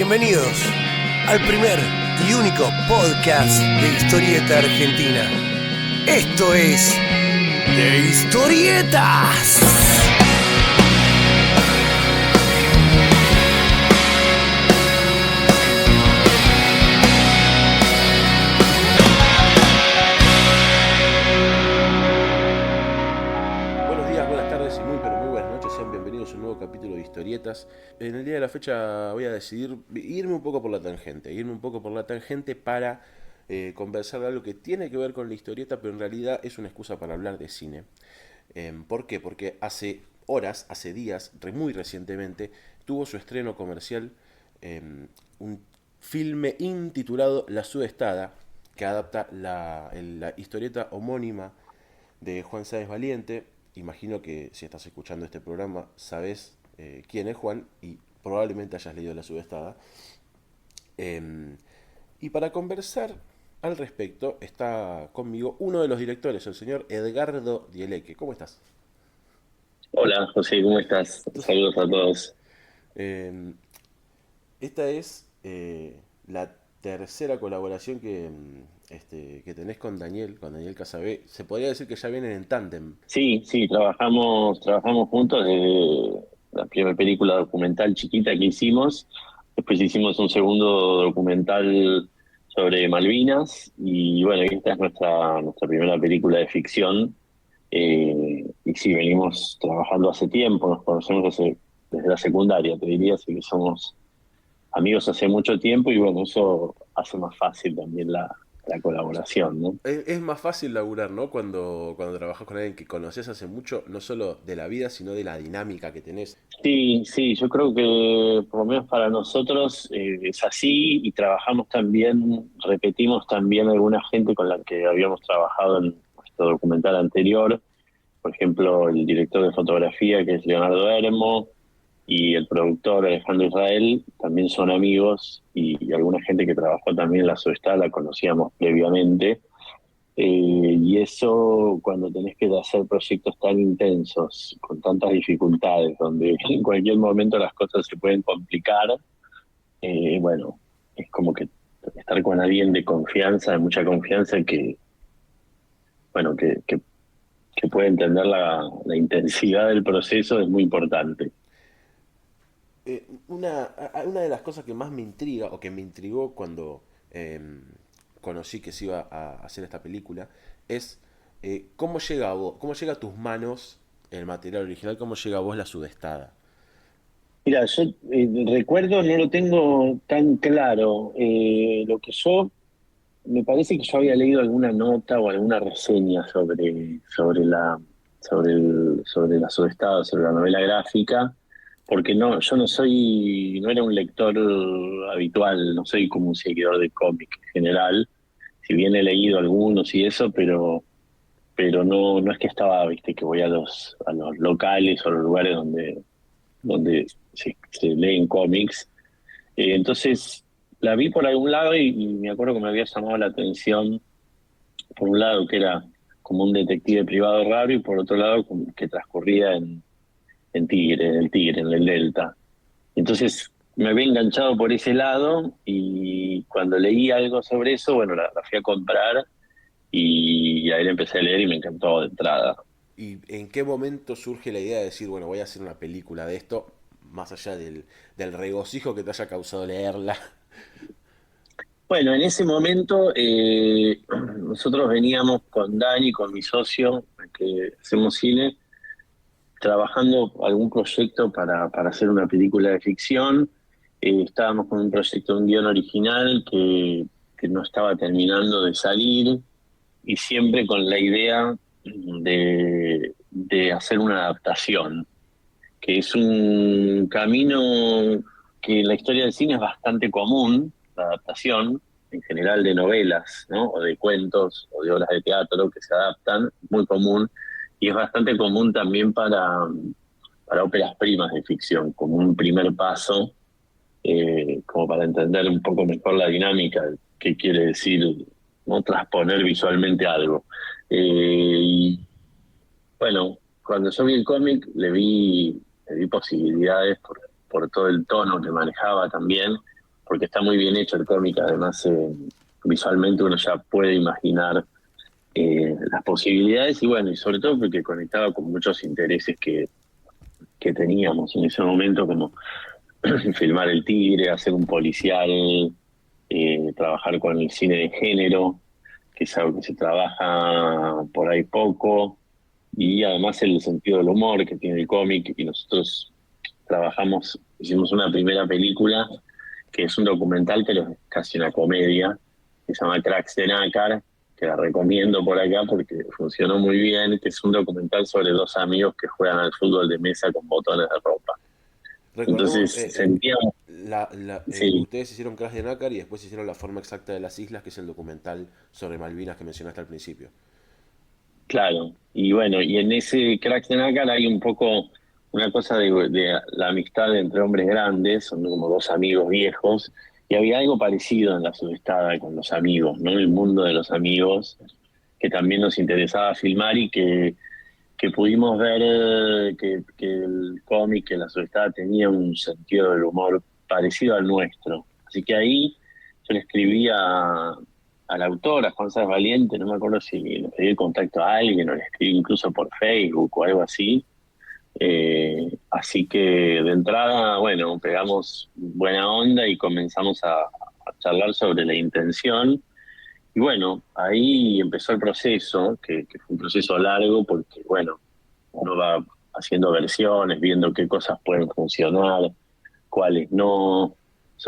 Bienvenidos al primer y único podcast de historieta argentina. Esto es De Historietas. Capítulo de Historietas. En el día de la fecha voy a decidir irme un poco por la tangente para conversar de algo que tiene que ver con la historieta, pero en realidad es una excusa para hablar de cine. ¿Por qué? Porque hace días, muy recientemente, tuvo su estreno comercial un filme intitulado La Sudestada, que adapta la historieta homónima de Juan Sáenz Valiente. Imagino que si estás escuchando este programa sabes quién es Juan y probablemente hayas leído La Sudestada. Y para conversar al respecto está conmigo uno de los directores, el señor Edgardo Dieleque. ¿Cómo estás? Hola José, ¿cómo estás? Saludos a todos. Esta es la tercera colaboración que tenés con Daniel Casabé. Se podría decir que ya vienen en tándem. Sí, trabajamos juntos desde la primera película documental chiquita que hicimos. Después hicimos un segundo documental sobre Malvinas y bueno, esta es nuestra primera película de ficción. Y sí, venimos trabajando hace tiempo, nos conocemos desde la secundaria, te diría, así que somos amigos hace mucho tiempo y bueno, eso hace más fácil también la colaboración, ¿no? Es más fácil laburar, ¿no? Cuando trabajas con alguien que conoces hace mucho, no solo de la vida, sino de la dinámica que tenés. Sí, yo creo que por lo menos para nosotros es así y repetimos también alguna gente con la que habíamos trabajado en nuestro documental anterior, por ejemplo, el director de fotografía que es Leonardo Hermo y el productor Alejandro Israel también son amigos y alguna gente que trabajó también en La Sudestada la conocíamos previamente. Y eso cuando tenés que hacer proyectos tan intensos, con tantas dificultades, donde en cualquier momento las cosas se pueden complicar, bueno, es como que estar con alguien de confianza, de mucha confianza, bueno, que puede entender la intensidad del proceso es muy importante. Una de las cosas que más me intriga, o que me intrigó cuando conocí que se iba a hacer esta película, es cómo llega a vos, cómo llega a tus manos el material original, cómo llega a vos La Sudestada. Mira, yo recuerdo, no lo tengo tan claro. Me parece que yo había leído alguna nota o alguna reseña sobre La Sudestada, sobre la novela gráfica, porque yo no era un lector habitual, no soy como un seguidor de cómic en general, si bien he leído algunos y eso, pero no es que estaba, viste, que voy a los locales o los lugares donde se leen cómics. Entonces la vi por algún lado y me acuerdo que me había llamado la atención, por un lado que era como un detective privado raro y por otro lado como que transcurría en Tigre, en el Delta. Entonces me había enganchado por ese lado y cuando leí algo sobre eso, bueno, la fui a comprar y ahí la empecé a leer y me encantó de entrada. ¿Y en qué momento surge la idea de decir, bueno, voy a hacer una película de esto, más allá del regocijo que te haya causado leerla? Bueno, en ese momento nosotros veníamos con Dani, con mi socio, que hacemos cine, trabajando algún proyecto para hacer una película de ficción. Estábamos con un proyecto, un guión original que no estaba terminando de salir y siempre con la idea de hacer una adaptación, que es un camino que en la historia del cine es bastante común, la adaptación, en general de novelas, ¿no? O de cuentos o de obras de teatro que se adaptan, muy común, y es bastante común también para óperas primas de ficción, como un primer paso, como para entender un poco mejor la dinámica, qué quiere decir, ¿no? Transponer visualmente algo. Y bueno, cuando yo vi el cómic, le vi posibilidades por todo el tono que manejaba también, porque está muy bien hecho el cómic, además visualmente uno ya puede imaginar las posibilidades y bueno, y sobre todo porque conectaba con muchos intereses que teníamos en ese momento, como filmar El Tigre, hacer un policial, trabajar con el cine de género, que es algo que se trabaja por ahí poco, y además el sentido del humor que tiene el cómic, y nosotros hicimos una primera película que es un documental, pero es casi una comedia, que se llama Cracks de Nácar, que la recomiendo por acá porque funcionó muy bien, que es un documental sobre dos amigos que juegan al fútbol de mesa con botones de ropa. Recordemos, Entonces sentíamos, sí, ustedes hicieron Crash de Nácar y después hicieron La forma exacta de las islas, que es el documental sobre Malvinas que mencionaste al principio. claro. Y bueno, y en ese Cracks de Nácar hay un poco una cosa de la amistad entre hombres grandes, son como dos amigos viejos, y había algo parecido en La Sudestada con los amigos, ¿no? El mundo de los amigos, que también nos interesaba filmar y que pudimos ver que el cómic, que La Sudestada tenía un sentido del humor parecido al nuestro. Así que ahí yo le escribí al autor, a Juan Sáenz Valiente, no me acuerdo si le pedí el contacto a alguien o le escribí incluso por Facebook o algo así. Así que de entrada, bueno, pegamos buena onda y comenzamos a charlar sobre la intención. Y bueno, ahí empezó el proceso, que fue un proceso largo porque, bueno, uno va haciendo versiones, viendo qué cosas pueden funcionar, cuáles no.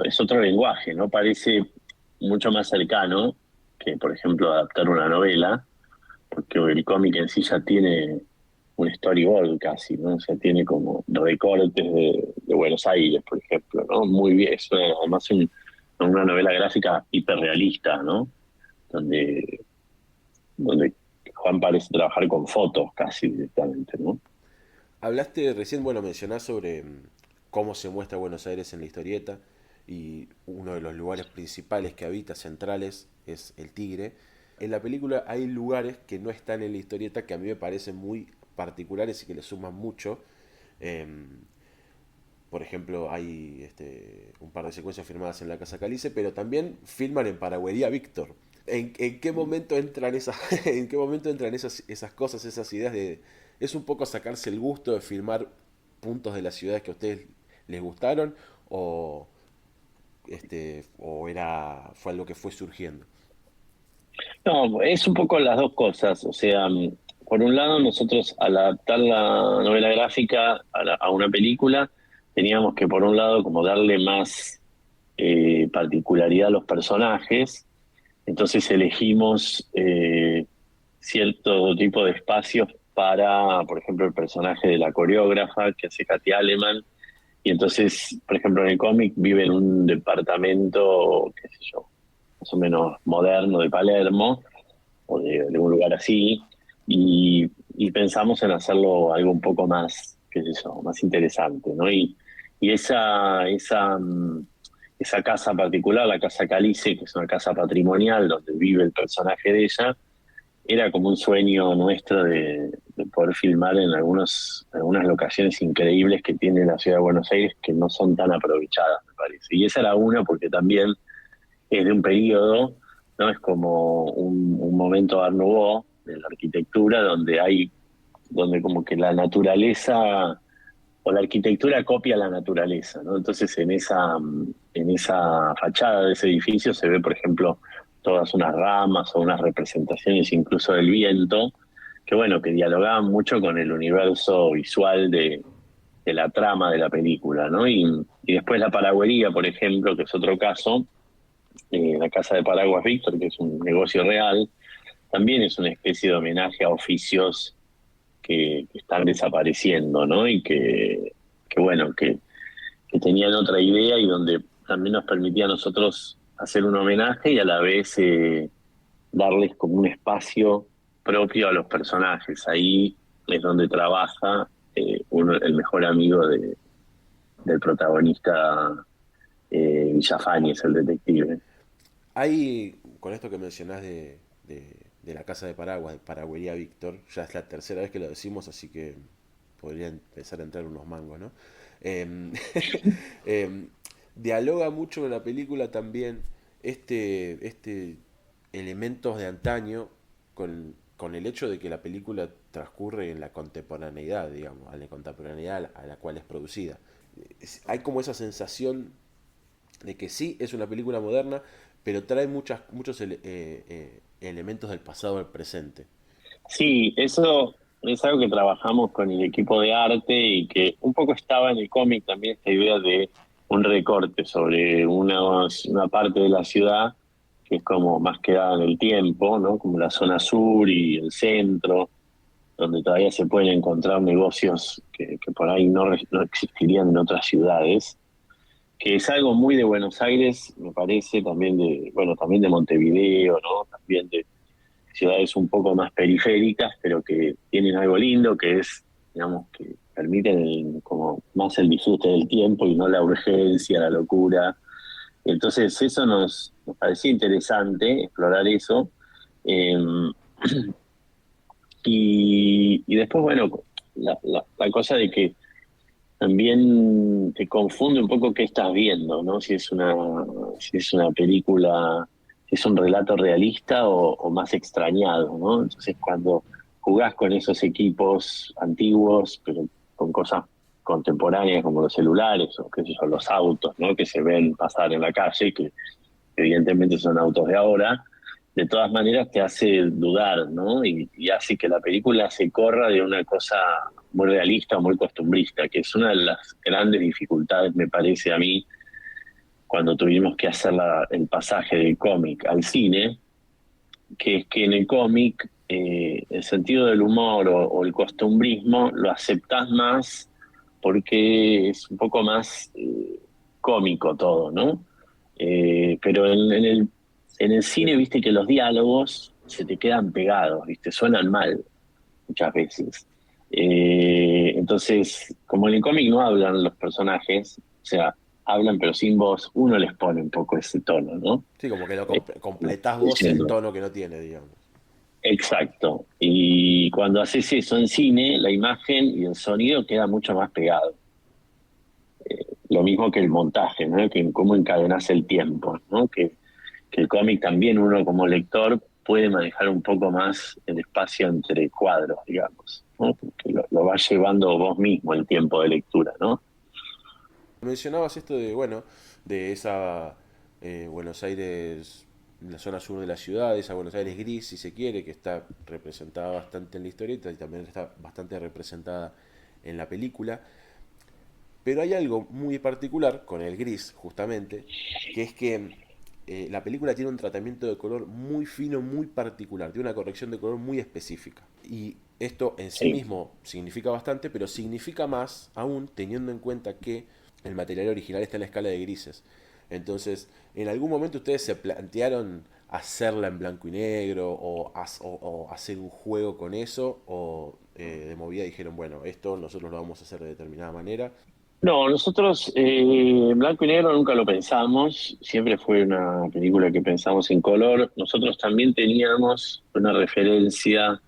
Es otro lenguaje, ¿no? Parece mucho más cercano que, por ejemplo, adaptar una novela, porque el cómic en sí ya tiene un storyboard casi, ¿no? O sea, tiene como recortes de Buenos Aires, por ejemplo, ¿no? Muy bien, además una novela gráfica hiperrealista, ¿no? Donde, donde Juan parece trabajar con fotos casi directamente, ¿no? Hablaste recién, bueno, mencionás sobre cómo se muestra Buenos Aires en la historieta y uno de los lugares principales que habita, centrales, es el Tigre. En la película hay lugares que no están en la historieta que a mí me parecen muy particulares y que le suman mucho. Em, por ejemplo, hay un par de secuencias filmadas en la Casa Calice, pero también filman en Paragüería Víctor. En qué momento entran esas, en qué momento entran esas cosas, esas ideas de... Es un poco sacarse el gusto de filmar puntos de las ciudades que a ustedes les gustaron o, fue algo que fue surgiendo. No, es un poco las dos cosas. O sea, por un lado, nosotros al adaptar la novela gráfica a una película, teníamos que, por un lado, como darle más particularidad a los personajes. Entonces elegimos cierto tipo de espacios para, por ejemplo, el personaje de la coreógrafa que hace Katy Aleman. Y entonces, por ejemplo, en el cómic vive en un departamento, qué sé yo, más o menos moderno de Palermo, o de un lugar así, y pensamos en hacerlo algo un poco más, qué sé yo, más interesante, ¿no? Y esa casa particular, la Casa Calice, que es una casa patrimonial donde vive el personaje de ella, era como un sueño nuestro de poder filmar en algunas locaciones increíbles que tiene la ciudad de Buenos Aires que no son tan aprovechadas, me parece. Y esa era una porque también es de un periodo, ¿no? Es como un momento Art Nouveau de la arquitectura donde como que la naturaleza o la arquitectura copia la naturaleza, ¿no? Entonces en esa fachada de ese edificio se ve, por ejemplo, todas unas ramas o unas representaciones incluso del viento, que bueno, que dialogaban mucho con el universo visual de la trama de la película, ¿no? Y después la paragüería, por ejemplo, que es otro caso, la Casa de Paraguas Víctor, que es un negocio real, también es una especie de homenaje a oficios que están desapareciendo, ¿no? Y que bueno, que tenían otra idea y donde también nos permitía a nosotros hacer un homenaje y a la vez darles como un espacio propio a los personajes. Ahí es donde trabaja el mejor amigo del protagonista, Villafañe, es el detective. Hay, con esto que mencionás de la Casa de Paraguas, de Paragüería Víctor, ya es la tercera vez que lo decimos, así que podría empezar a entrar unos mangos, ¿no? Em, em, dialoga mucho en la película también este elementos de antaño con el hecho de que la película transcurre en la contemporaneidad, digamos, a la contemporaneidad a la cual es producida. Hay como esa sensación de que sí, es una película moderna, pero trae muchos elementos del pasado al presente. Sí, eso es algo que trabajamos con el equipo de arte y que un poco estaba en el cómic también esta idea de un recorte sobre una parte de la ciudad que es como más quedada en el tiempo, ¿no? Como la zona sur y el centro, donde todavía se pueden encontrar negocios que por ahí no existirían en otras ciudades, que es algo muy de Buenos Aires, me parece, también también de Montevideo, ¿no? También de ciudades un poco más periféricas, pero que tienen algo lindo, que es, digamos, que permiten como más el disfrute del tiempo y no la urgencia, la locura. Entonces eso nos parecía interesante explorar eso. Eh, y después, bueno, la cosa de que también te confunde un poco qué estás viendo, ¿no? Si es una película, si es un relato realista o más extrañado, ¿no? Entonces cuando jugás con esos equipos antiguos, pero con cosas contemporáneas como los celulares o qué sé yo, los autos, ¿no? Que se ven pasar en la calle, que evidentemente son autos de ahora, de todas maneras te hace dudar, ¿no? Y hace que la película se corra de una cosa muy realista o muy costumbrista, que es una de las grandes dificultades, me parece a mí, cuando tuvimos que hacer el pasaje del cómic al cine, que es que en el cómic el sentido del humor o el costumbrismo lo aceptás más porque es un poco más cómico todo, ¿no? Pero en el cine, viste que los diálogos se te quedan pegados, viste, suenan mal muchas veces. Entonces, como en el cómic no hablan los personajes, o sea, hablan pero sin voz, uno les pone un poco ese tono, ¿no? Sí, como que lo Eh, completás vos el diciendo, tono que no tiene, digamos. exacto. Y cuando haces eso en cine, la imagen y el sonido queda mucho más pegado. Lo mismo que el montaje, ¿no? Que cómo encadenás el tiempo, ¿no? Que el cómic también uno como lector puede manejar un poco más el espacio entre cuadros, digamos, ¿no? Porque lo vas llevando vos mismo el tiempo de lectura, ¿no? Mencionabas esto de, bueno, de esa Buenos Aires, la zona sur de la ciudad, esa Buenos Aires gris, si se quiere, que está representada bastante en la historieta y también está bastante representada en la película. Pero hay algo muy particular con el gris, justamente, que es que la película tiene un tratamiento de color muy fino, muy particular, tiene una corrección de color muy específica. Y esto en sí Sí. mismo significa bastante, pero significa más aún teniendo en cuenta que el material original está en la escala de grises. Entonces, ¿en algún momento ustedes se plantearon hacerla en blanco y negro o hacer un juego con eso? ¿O de movida dijeron, bueno, esto nosotros lo vamos a hacer de determinada manera? No, nosotros en blanco y negro nunca lo pensamos, siempre fue una película que pensamos en color. Nosotros también teníamos una referencia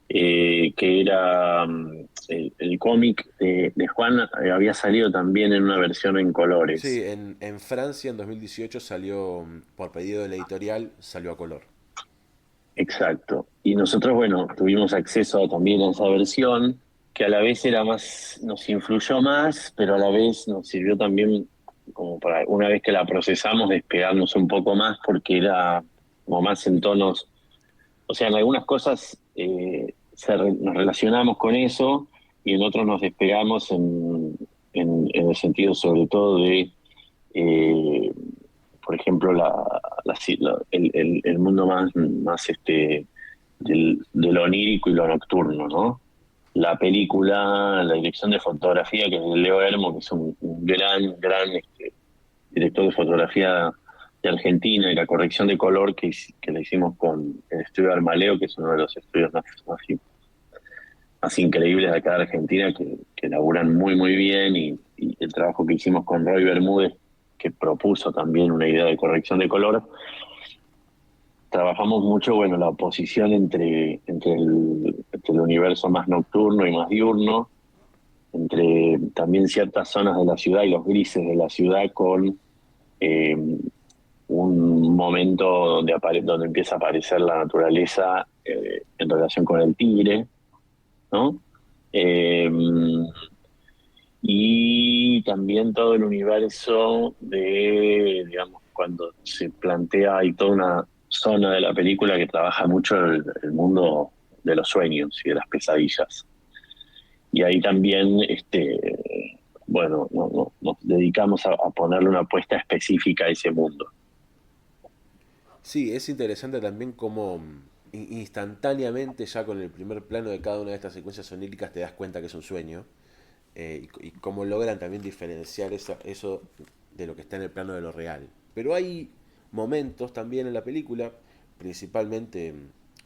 que era el cómic de Juan, había salido también en una versión en Sí, colores. en Francia en 2018 salió, por pedido de la editorial, salió a color. Exacto. Y nosotros, bueno, tuvimos acceso también a esa versión, que a la vez era más, nos influyó más, pero a la vez nos sirvió también como para, una vez que la procesamos, despegarnos un poco más, porque era como más en tonos, o sea, en algunas cosas nos relacionamos con eso y en otros nos despegamos en el sentido sobre todo de eh, por ejemplo, el mundo más de lo onírico y lo nocturno, ¿no? La película, la dirección de fotografía, que es de Leo Hermo, que es un gran director de fotografía de Argentina, y la corrección de color que la hicimos con el estudio Armaleo, que es uno de los estudios más increíbles de acá de Argentina, que laburan muy bien, y el trabajo que hicimos con Roy Bermúdez, que propuso también una idea de corrección de color. Trabajamos mucho, bueno, la oposición entre el universo más nocturno y más diurno, entre también ciertas zonas de la ciudad y los grises de la ciudad con eh, un momento donde empieza a aparecer la naturaleza en relación con el tigre, ¿no? Eh, y también todo el universo de, digamos, cuando se plantea, hay toda una zona de la película que trabaja mucho el mundo de los sueños y de las pesadillas. Y ahí también, bueno, nos dedicamos a ponerle una apuesta específica a ese mundo. Sí, es interesante también cómo instantáneamente ya con el primer plano de cada una de estas secuencias oníricas te das cuenta que es un sueño, y cómo logran también diferenciar eso de lo que está en el plano de lo real. Pero hay momentos también en la película, principalmente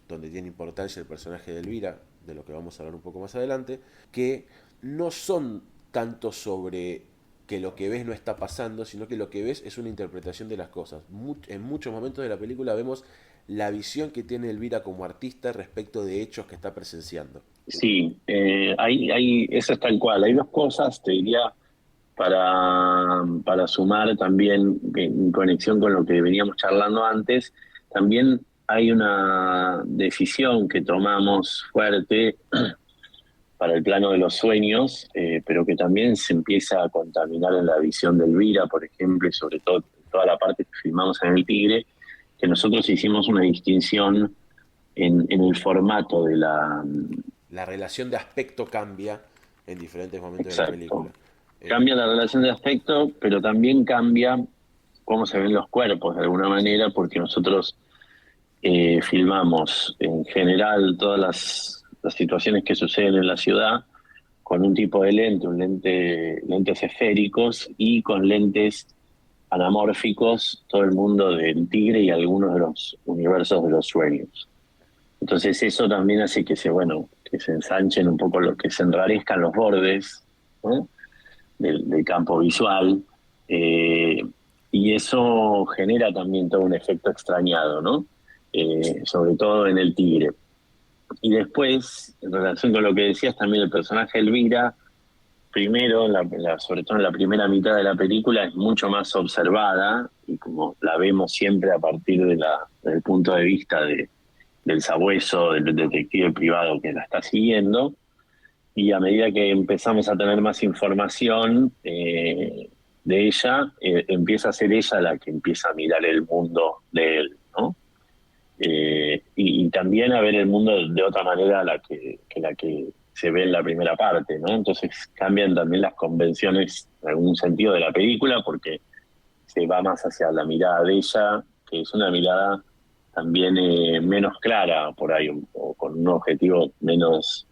donde tiene importancia el personaje de Elvira, de lo que vamos a hablar un poco más adelante, que no son tanto sobre que lo que ves no está pasando, sino que lo que ves es una interpretación de las cosas. En muchos momentos de la película vemos la visión que tiene Elvira como artista respecto de hechos que está presenciando. Sí, eso es tal cual. Hay dos cosas, te diría, para sumar también en conexión con lo que veníamos charlando antes. También hay una decisión que tomamos fuerte para el plano de los sueños, pero que también se empieza a contaminar en la visión de Elvira, por ejemplo, y sobre todo toda la parte que filmamos en El Tigre, que nosotros hicimos una distinción en el formato de la... La relación de aspecto cambia en diferentes momentos de la película. Exacto. Cambia la relación de aspecto, pero también cambia cómo se ven los cuerpos de alguna manera, porque nosotros filmamos en general todas las situaciones que suceden en la ciudad con un tipo de lentes esféricos y con lentes anamórficos, todo el mundo del tigre y algunos de los universos de los sueños. Entonces eso también hace que se ensanchen un poco, que se enrarezcan los bordes, ¿no? del campo visual, y eso genera también todo un efecto extrañado, ¿no? Sobre todo en el tigre. Y después, en relación con lo que decías, también el personaje Elvira, primero, sobre todo en la primera mitad de la película, es mucho más observada, y como la vemos siempre a partir del punto de vista del sabueso, del detective privado que la está siguiendo. Y a medida que empezamos a tener más información de ella, empieza a ser ella la que empieza a mirar el mundo de él, ¿no? Y también a ver el mundo de otra manera que la que se ve en la primera parte, ¿no? Entonces cambian también las convenciones en algún sentido de la película, porque se va más hacia la mirada de ella, que es una mirada también menos clara por ahí, o con un objetivo menos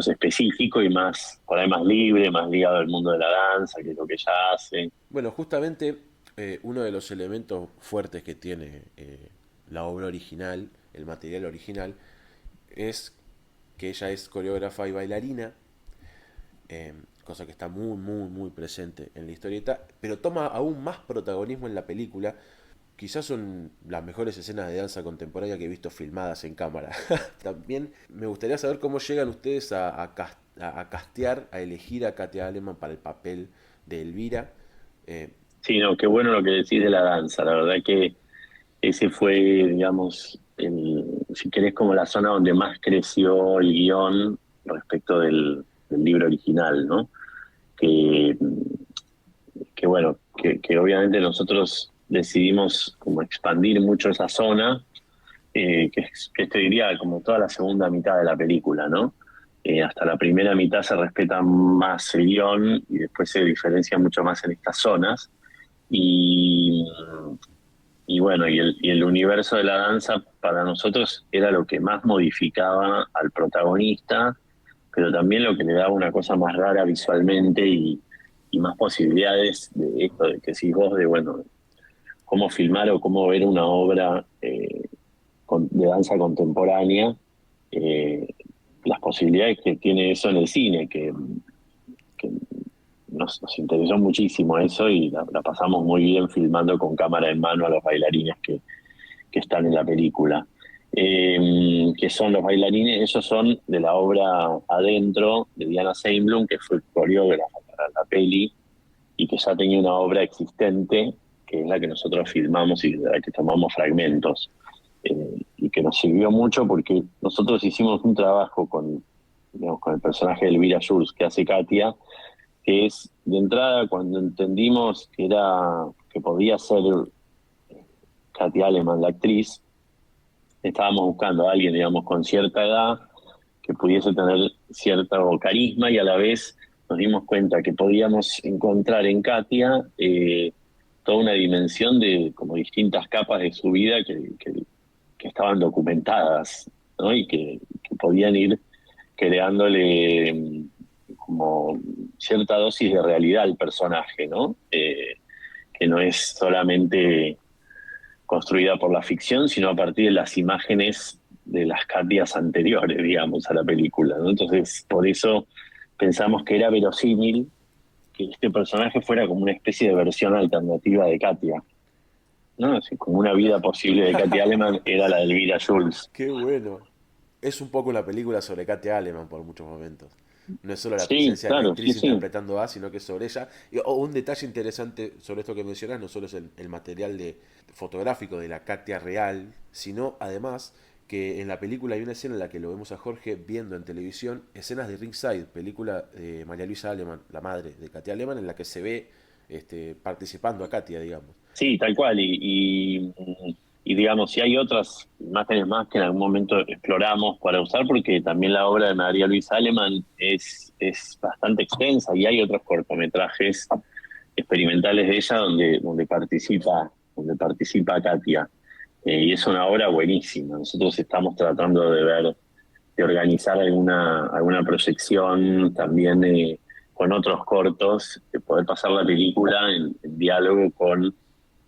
específico y más, por ahí más libre, más ligado al mundo de la danza, que es lo que ella hace. Bueno, justamente uno de los elementos fuertes que tiene la obra original, el material original, es que ella es coreógrafa y bailarina, cosa que está muy, muy, muy presente en la historieta, pero toma aún más protagonismo en la película. Quizás son las mejores escenas de danza contemporánea que he visto filmadas en cámara. También me gustaría saber cómo llegan ustedes a castear, a elegir a Katia Aleman para el papel de Elvira. Sí, no, qué bueno lo que decís de la danza. La verdad que ese fue, digamos, si querés, como la zona donde más creció el guión respecto del libro original, ¿no? Que, que obviamente nosotros decidimos como expandir mucho esa zona, que te diría como toda la segunda mitad de la película, ¿no? Hasta la primera mitad se respeta más el guión y después se diferencia mucho más en estas zonas. Y, y bueno, y el universo de la danza para nosotros era lo que más modificaba al protagonista, pero también lo que le daba una cosa más rara visualmente y más posibilidades de esto de que decís vos, de cómo filmar o cómo ver una obra de danza contemporánea, las posibilidades que tiene eso en el cine, que nos interesó muchísimo eso y la pasamos muy bien filmando con cámara en mano a los bailarines que están en la película. Que son los bailarines, ellos son de la obra Adentro de Diana Seinblum, que fue coreógrafa para la peli y que ya tenía una obra existente que es la que nosotros filmamos y de la que tomamos fragmentos, y que nos sirvió mucho porque nosotros hicimos un trabajo digamos, con el personaje de Elvira Jules que hace Katia, que es, de entrada, cuando entendimos que podía ser Katia Aleman, la actriz, estábamos buscando a alguien, digamos, con cierta edad, que pudiese tener cierto carisma, y a la vez nos dimos cuenta que podíamos encontrar en Katia toda una dimensión de como distintas capas de su vida que estaban documentadas, ¿no? Y que podían ir creándole como cierta dosis de realidad al personaje, ¿no? Que no es solamente construida por la ficción, sino a partir de las imágenes de las Katias anteriores, digamos, a la película, ¿no? Entonces, por eso pensamos que era verosímil que este personaje fuera como una especie de versión alternativa de Katia, ¿no? Así como una vida posible de Katia Aleman era la de Elvira Jules. Qué bueno. Es un poco una película sobre Katia Aleman por muchos momentos. No es solo la Sí, presencia de la claro, sí, actriz sí. interpretando a, sino que es sobre ella. O un detalle interesante sobre esto que mencionas, no solo es el material fotográfico de la Katia real, sino además que en la película hay una escena en la que lo vemos a Jorge viendo en televisión escenas de Ringside, película de María Luisa Aleman, la madre de Katia Aleman, en la que se ve participando a Katia, digamos. Sí, tal cual. Y digamos, si hay otras imágenes más que en algún momento exploramos para usar, porque también la obra de María Luisa Aleman es bastante extensa y hay otros cortometrajes experimentales de ella donde participa Katia. Y es una obra buenísima. Nosotros estamos tratando de organizar alguna proyección también con otros cortos, de poder pasar la película en diálogo con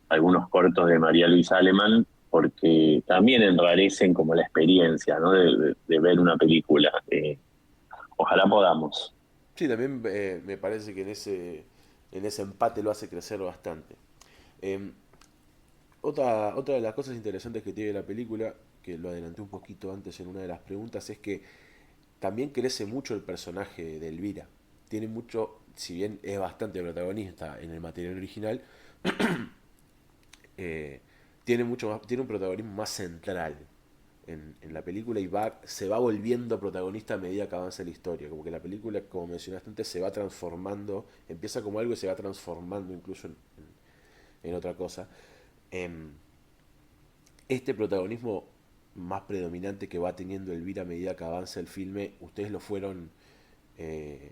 algunos cortos de María Luisa Aleman, porque también enrarecen como la experiencia, ¿no? De ver una película. Ojalá podamos. Sí, también me parece que en ese empate lo hace crecer bastante. Eh, otra de las cosas interesantes que tiene la película, que lo adelanté un poquito antes en una de las preguntas, es que también crece mucho el personaje de Elvira. Tiene mucho, si bien es bastante protagonista en el material original, eh, tiene un protagonismo más central en la película y se va volviendo protagonista a medida que avanza la historia. Como que la película, como mencionaste antes, se va transformando, empieza como algo y se va transformando incluso en otra cosa. Em, este protagonismo más predominante que va teniendo Elvira a medida que avanza el filme, ustedes lo fueron, eh,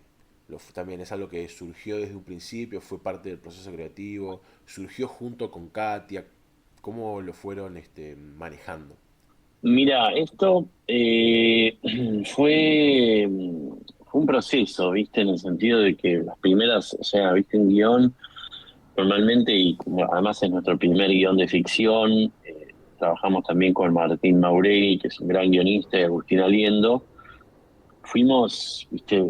también es algo que surgió desde un principio, fue parte del proceso creativo, surgió junto con Katia, ¿cómo lo fueron manejando? Mira, esto fue, fue un proceso, ¿viste? En el sentido de que las primeras, o sea, ¿viste? Un guión, normalmente, y como además es nuestro primer guión de ficción, trabajamos también con Martín Maurey, que es un gran guionista, y Agustín Aliendo, fuimos, ¿viste?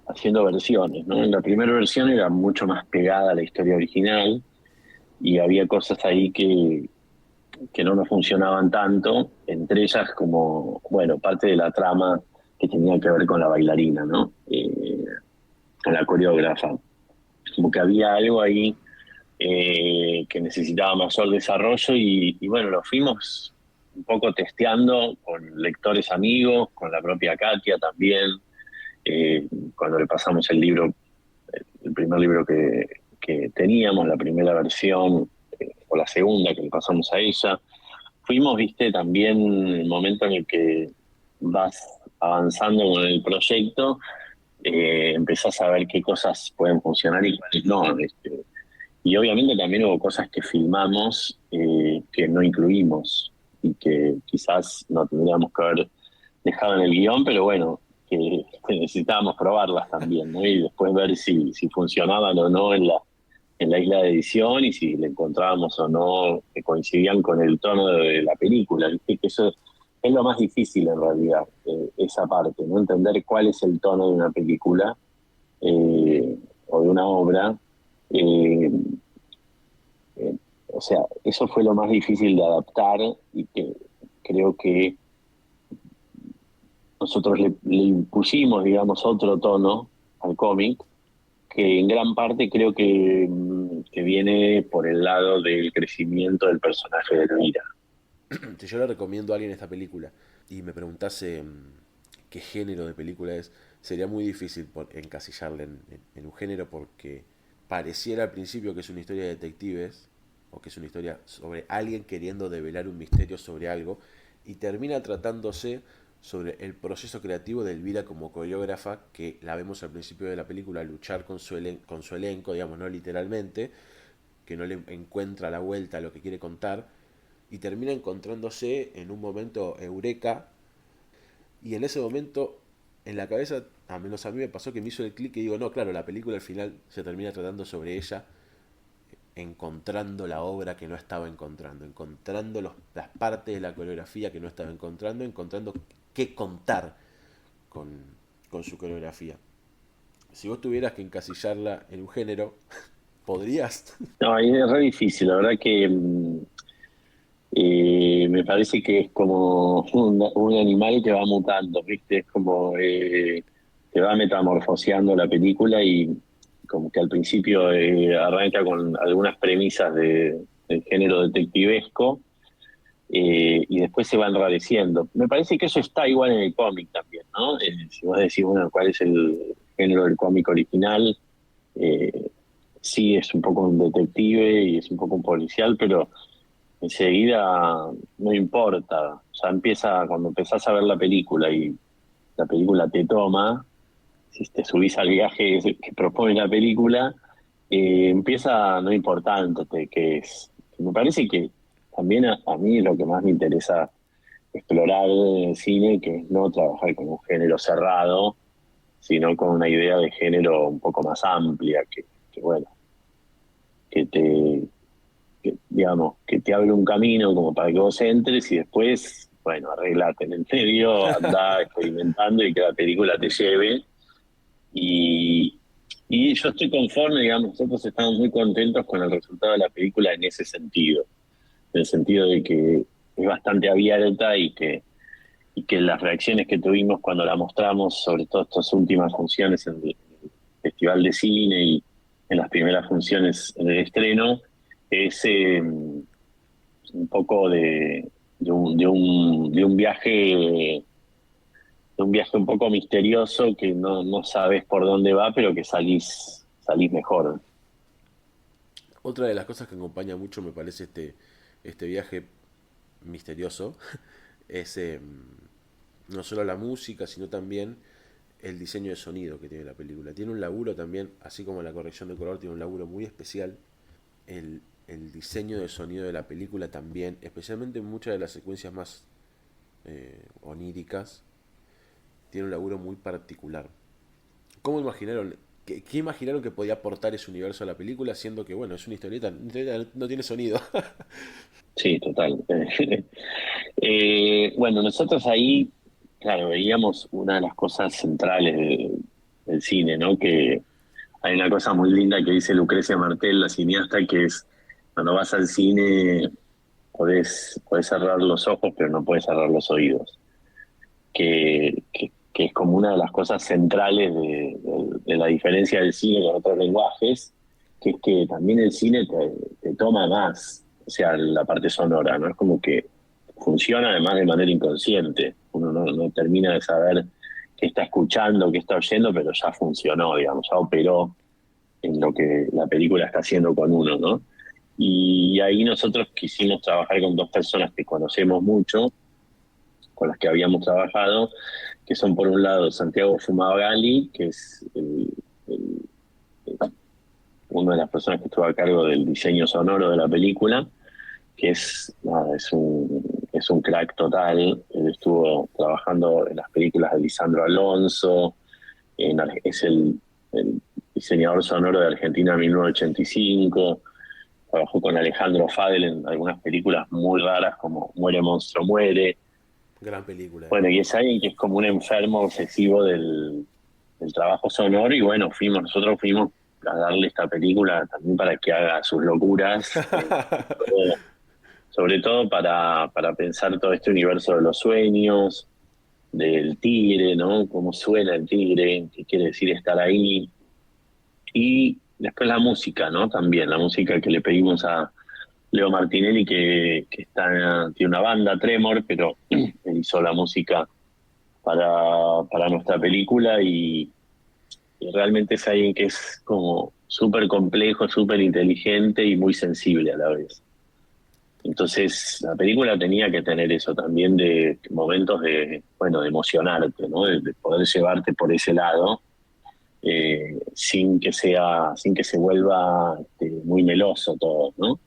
Haciendo versiones, ¿no? En la primera versión era mucho más pegada a la historia original y había cosas ahí que no nos funcionaban tanto, entre ellas como, bueno, parte de la trama que tenía que ver con la bailarina, ¿no? Con la coreógrafa. Como que había algo ahí que necesitaba mayor desarrollo y bueno, lo fuimos un poco testeando con lectores amigos, con la propia Katia también, cuando le pasamos el libro, el primer libro que teníamos, la primera versión, o la segunda que le pasamos a ella. Fuimos, viste, también el momento en el que vas avanzando con el proyecto, empezás a ver qué cosas pueden funcionar y cuáles no. Y obviamente también hubo cosas que filmamos que no incluimos y que quizás no tendríamos que haber dejado en el guión, pero bueno, que necesitábamos probarlas también, ¿no? Y después ver si funcionaban o no en la isla de edición y si le encontrábamos o no que coincidían con el tono de la película. ¿Viste? Que eso es lo más difícil en realidad, esa parte, ¿no? Entender cuál es el tono de una película o de una obra. Eh, o sea, eso fue lo más difícil de adaptar y que creo que nosotros le impusimos, digamos, otro tono al cómic, que en gran parte creo que que viene por el lado del crecimiento del personaje de Elvira. Si yo le recomiendo a alguien esta película y me preguntase qué género de película es, sería muy difícil encasillarla en un género porque pareciera al principio que es una historia de detectives o que es una historia sobre alguien queriendo develar un misterio sobre algo y termina tratándose sobre el proceso creativo de Elvira como coreógrafa, que la vemos al principio de la película luchar con con su elenco, digamos, no literalmente, que no le encuentra la vuelta a lo que quiere contar, y termina encontrándose en un momento eureka, y en ese momento, en la cabeza, a menos a mí me pasó que me hizo el clic y digo, no, claro, la película al final se termina tratando sobre ella, encontrando la obra que no estaba encontrando, encontrando las partes de la coreografía que no estaba encontrando qué contar con, con su coreografía. Si vos tuvieras que encasillarla en un género, ¿podrías? No, ahí es re difícil, la verdad que me parece que es como un animal que va mutando, ¿viste? Es como que va metamorfoseando la película y como que al principio arranca con algunas premisas del género detectivesco y después se va enrareciendo. Me parece que eso está igual en el cómic también, ¿no? Si vos decís, bueno, ¿cuál es el género del cómic original? Eh, sí, es un poco un detective y es un poco un policial, pero enseguida no importa. O sea, cuando empezás a ver la película y la película te toma, si te subís al viaje que propone la película, empieza no importándote qué es. Me parece que también a mí lo que más me interesa explorar en el cine, que es no trabajar con un género cerrado, sino con una idea de género un poco más amplia, que bueno, que te, digamos, que te abre un camino como para que vos entres y después, bueno, arreglate en el medio, andá experimentando y que la película te lleve. Y, y yo estoy conforme, digamos, nosotros estamos muy contentos con el resultado de la película en ese sentido, en el sentido de que es bastante abierta y que las reacciones que tuvimos cuando la mostramos, sobre todo estas últimas funciones en el Festival de Cine y en las primeras funciones en el estreno, es un poco de un viaje un poco misterioso que no sabes por dónde va, pero que salís mejor. Otra de las cosas que acompaña mucho, me parece, este viaje misterioso, es no solo la música, sino también el diseño de sonido que tiene la película. Tiene un laburo también, así como la corrección de color, tiene un laburo muy especial. El diseño de sonido de la película también, especialmente en muchas de las secuencias más oníricas, tiene un laburo muy particular. ¿Cómo imaginaron? ¿Qué imaginaron que podía aportar ese universo a la película, siendo que, bueno, es una historieta no tiene sonido? Sí, total. Bueno, nosotros ahí, claro, veíamos una de las cosas centrales del cine, ¿no? Que hay una cosa muy linda que dice Lucrecia Martel, la cineasta, que es cuando vas al cine podés cerrar los ojos, pero no podés cerrar los oídos. Que es como una de las cosas centrales de la diferencia del cine con otros lenguajes, que es que también el cine te toma más, o sea, la parte sonora, ¿no? Es como que funciona además de manera inconsciente. Uno no termina de saber qué está escuchando, qué está oyendo, pero ya funcionó, digamos, ya operó en lo que la película está haciendo con uno, ¿no? Y ahí nosotros quisimos trabajar con dos personas que conocemos mucho, con las que habíamos trabajado, que son por un lado Santiago Fumagalli, que es una de las personas que estuvo a cargo del diseño sonoro de la película, que nada, es un crack total. Él estuvo trabajando en las películas de Lisandro Alonso, es el diseñador sonoro de Argentina 1985, trabajó con Alejandro Fadel en algunas películas muy raras como Muere Monstruo Muere. Gran película. Bueno, y es alguien que es como un enfermo obsesivo del trabajo sonoro y bueno, nosotros fuimos a darle esta película también para que haga sus locuras, sobre todo para pensar todo este universo de los sueños, del tigre, ¿no? Cómo suena el tigre, qué quiere decir estar ahí. Y después la música, ¿no? También la música que le pedimos a Leo Martinelli, que tiene una banda, Tremor, pero él hizo la música para nuestra película y realmente es alguien que es como súper complejo, súper inteligente y muy sensible a la vez. Entonces la película tenía que tener eso también de momentos de emocionarte, ¿no? De poder llevarte por ese lado, sin que se vuelva muy meloso todo, ¿no?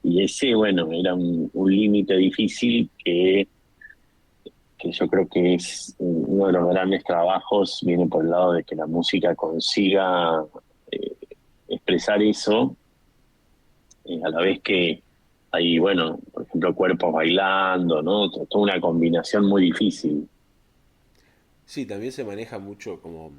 Y ese, bueno, era un límite difícil que yo creo que es uno de los grandes trabajos, viene por el lado de que la música consiga eh, expresar eso, a la vez que hay, bueno, por ejemplo, cuerpos bailando, ¿no? Toda una combinación muy difícil. Sí, también se maneja mucho como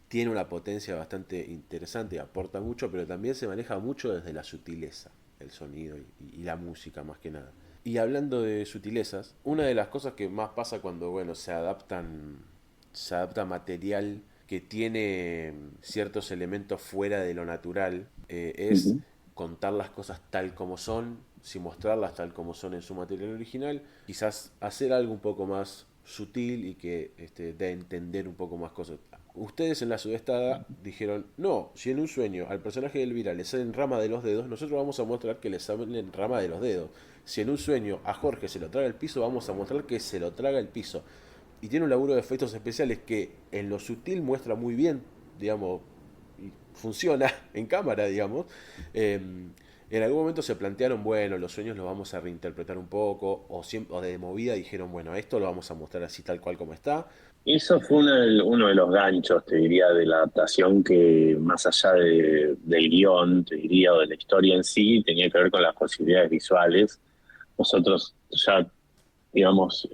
tiene una potencia bastante interesante, aporta mucho, pero también se maneja mucho desde la sutileza, el sonido y la música más que nada. Y hablando de sutilezas, una de las cosas que más pasa cuando, bueno, se adapta material que tiene ciertos elementos fuera de lo natural, es Ujú. contar las cosas tal como son, sin mostrarlas tal como son en su material original, quizás hacer algo un poco más sutil y que dé a entender un poco más cosas. Ustedes en la sudestada dijeron, no, si en un sueño al personaje de Elvira le salen rama de los dedos, nosotros vamos a mostrar que le salen rama de los dedos. Si en un sueño a Jorge se lo traga el piso, vamos a mostrar que se lo traga el piso. Y tiene un laburo de efectos especiales que en lo sutil muestra muy bien, digamos, y funciona en cámara, digamos. En algún momento se plantearon, bueno, los sueños los vamos a reinterpretar un poco, o de movida dijeron, bueno, esto lo vamos a mostrar así tal cual como está. Eso fue uno de los ganchos, te diría, de la adaptación que más allá del guión, te diría, o de la historia en sí, tenía que ver con las posibilidades visuales. Nosotros ya, digamos,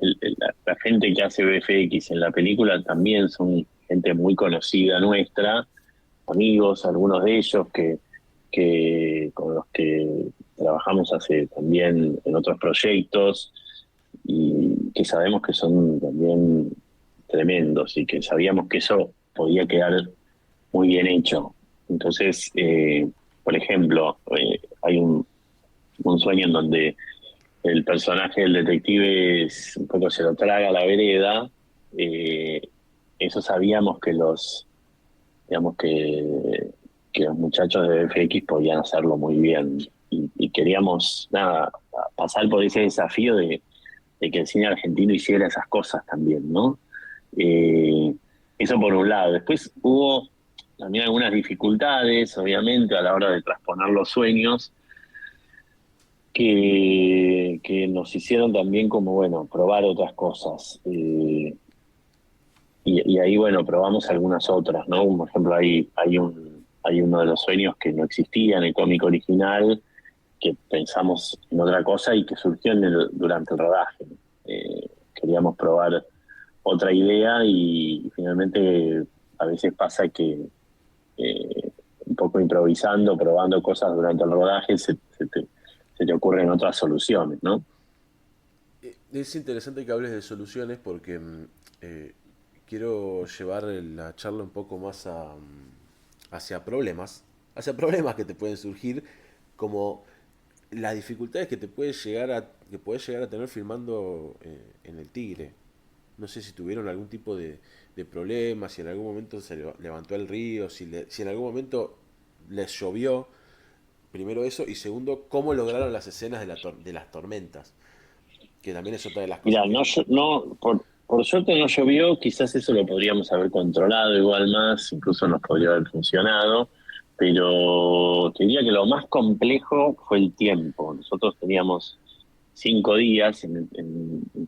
la gente que hace VFX en la película también son gente muy conocida nuestra, amigos, algunos de ellos que con los que trabajamos hace también en otros proyectos y que sabemos que son también tremendos y que sabíamos que eso podía quedar muy bien hecho. Entonces, por ejemplo, hay un sueño en donde el personaje del detective un poco se lo traga a la vereda. eh, Eso sabíamos digamos que los muchachos de FX podían hacerlo muy bien y queríamos nada pasar por ese desafío de que el cine argentino hiciera esas cosas también, ¿no? Eh, Eso por un lado. Después hubo también algunas dificultades, obviamente, a la hora de transponer los sueños, que nos hicieron también como, bueno, probar otras cosas. Y ahí, bueno, probamos algunas otras, ¿no? Por ejemplo, hay uno de los sueños que no existía en el cómic original, que pensamos en otra cosa y que surgió durante el rodaje. Queríamos probar otra idea y finalmente a veces pasa que un poco improvisando, probando cosas durante el rodaje, se te ocurren otras soluciones, ¿no? Es interesante que hables de soluciones porque quiero llevar la charla un poco más hacia problemas que te pueden surgir, como las dificultades que te que puedes llegar a tener filmando en el Tigre. No sé si tuvieron algún tipo de problema, si en algún momento se levantó el río, si en algún momento les llovió, primero eso, y segundo, cómo lograron las escenas de las tormentas, que también es otra de las cosas Mira, que... por suerte no llovió, quizás eso lo podríamos haber controlado igual más, incluso nos podría haber funcionado, pero te diría que lo más complejo fue el tiempo. Nosotros teníamos 5 días en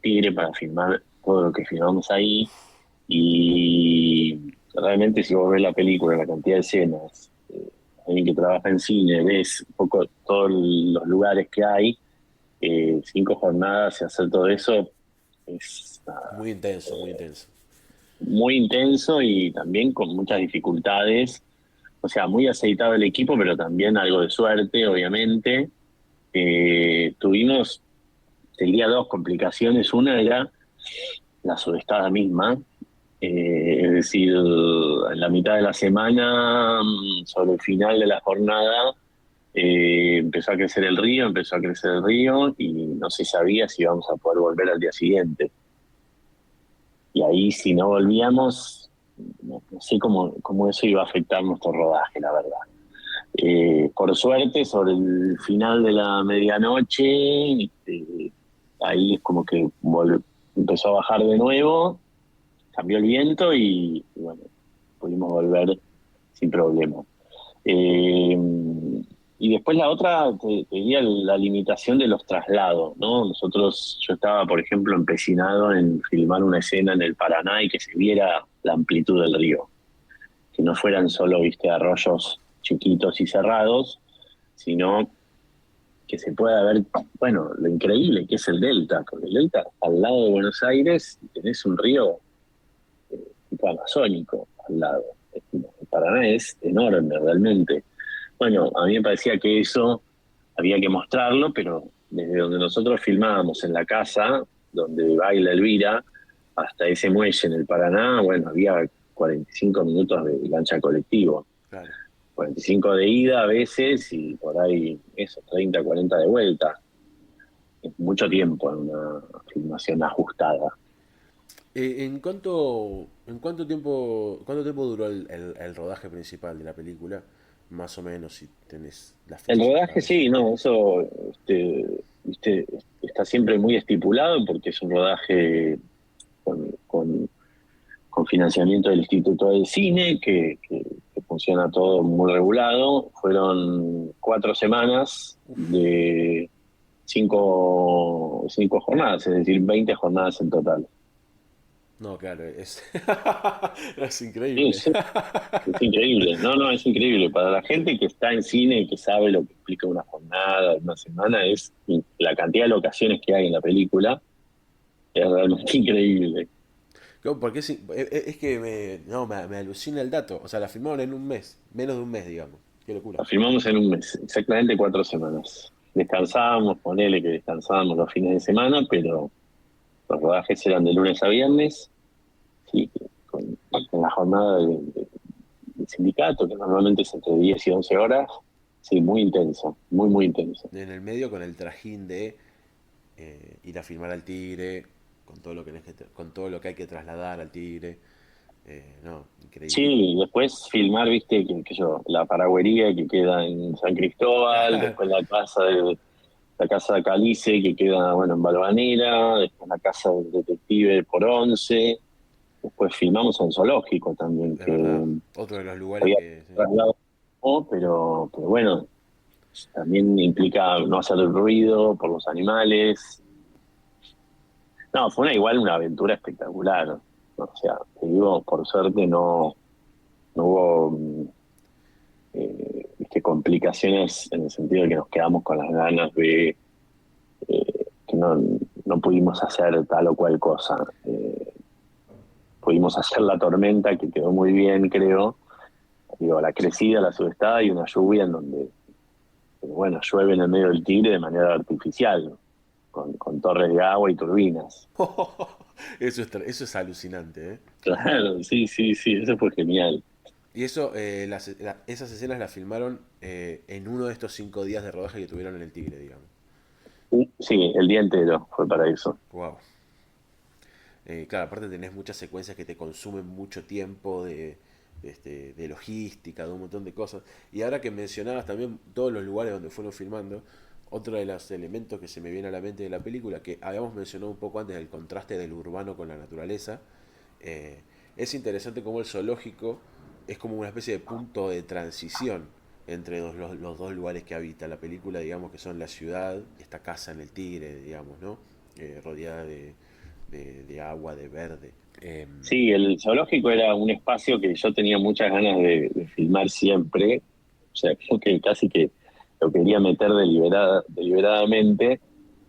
Tigre para filmar todo lo que filmamos ahí y realmente si vos ves la película, la cantidad de escenas, alguien que trabaja en cine, ves un poco todos los lugares que hay, 5 jornadas y hacer todo eso es Muy intenso, muy intenso. muy intenso y también con muchas dificultades. O sea, muy aceitado el equipo, pero también algo de suerte, obviamente. Tuvimos, te diría, dos complicaciones. Una era la sudestada misma. Es decir, en la mitad de la semana, sobre el final de la jornada, empezó a crecer el río, y no se sabía si íbamos a poder volver al día siguiente. Y ahí, si no volvíamos, no sé cómo eso iba a afectar nuestro rodaje, la verdad. Por suerte, sobre el final de la medianoche, ahí es como que empezó a bajar de nuevo, cambió el viento y bueno, pudimos volver sin problema. Eh, y después la otra, tenía la limitación de los traslados, ¿no? Yo estaba, por ejemplo, empecinado en filmar una escena en el Paraná y que se viera la amplitud del río, que no fueran solo, viste, arroyos chiquitos y cerrados, sino que se pueda ver, bueno, lo increíble que es el delta, porque el delta está al lado de Buenos Aires y tenés un río tipo amazónico al lado. El Paraná es enorme realmente. Bueno, a mí me parecía que eso había que mostrarlo, pero desde donde nosotros filmábamos en la casa, donde baila Elvira, hasta ese muelle en el Paraná, bueno, había 45 minutos de lancha colectivo. Claro. 45 de ida a veces y por ahí eso, 30, 40 de vuelta. Es mucho tiempo en una filmación ajustada. ¿Cuánto tiempo duró el rodaje principal de la película? Más o menos, si tenés las El fechas en la rodaje cabeza. sí, no, eso viste, está siempre muy estipulado porque es un rodaje con financiamiento del Instituto del Cine, que funciona todo muy regulado. Fueron 4 semanas de cinco jornadas, es decir, 20 jornadas en total. No, claro, es Sí, increíble. sí, es increíble. No, no, es increíble. Para la gente que está en cine y que sabe lo que implica una jornada, una semana, es la cantidad de locaciones que hay en la película es realmente increíble. Claro, porque es que me alucina el dato. O sea, la filmaron en un mes, menos de un mes, digamos. Qué locura. La filmamos en un mes, exactamente 4 semanas. Descansábamos, ponele que descansábamos los fines de semana, pero los rodajes eran de lunes a viernes, sí, con la jornada del sindicato, que normalmente es entre 10 y 11 horas. Sí, muy intenso, muy, muy intenso. En el medio con el trajín de ir a filmar al Tigre, con todo lo que hay que trasladar al Tigre. No, increíble. Sí, después filmar, viste, que yo, la paragüería que queda en San Cristóbal, después la casa de Calice que queda, bueno, en Balvanera, después la casa del detective por Once, después filmamos en Zoológico también, Es que verdad. Otro de los lugares había que... Sí. traslado, pero bueno, también implica no hacer ruido por los animales. No, fue igual una aventura espectacular, ¿no? O sea, te digo, por suerte no hubo viste, complicaciones en el sentido de que nos quedamos con las ganas de que no pudimos hacer tal o cual cosa. Pudimos hacer la tormenta, que quedó muy bien, creo. Digo, la crecida, la subestada y una lluvia en donde, bueno, llueve en el medio del Tigre de manera artificial, con torres de agua y turbinas. Eso es alucinante, ¿eh? Claro, sí, sí, sí, eso fue genial. Y eso, esas escenas las filmaron en uno de estos 5 días de rodaje que tuvieron en el Tigre, digamos. Sí, el día entero fue para eso. Wow. Claro, aparte tenés muchas secuencias que te consumen mucho tiempo de logística, de un montón de cosas. Y ahora que mencionabas también todos los lugares donde fueron filmando, otro de los elementos que se me viene a la mente de la película, que habíamos mencionado un poco antes, el contraste del urbano con la naturaleza, es interesante cómo el zoológico es como una especie de punto de transición entre los dos lugares que habita la película, digamos, que son la ciudad y esta casa en el Tigre, digamos, ¿no? Rodeada de agua, de verde. Sí, el zoológico era un espacio que yo tenía muchas ganas de filmar siempre. O sea, creo que casi que lo quería meter deliberadamente.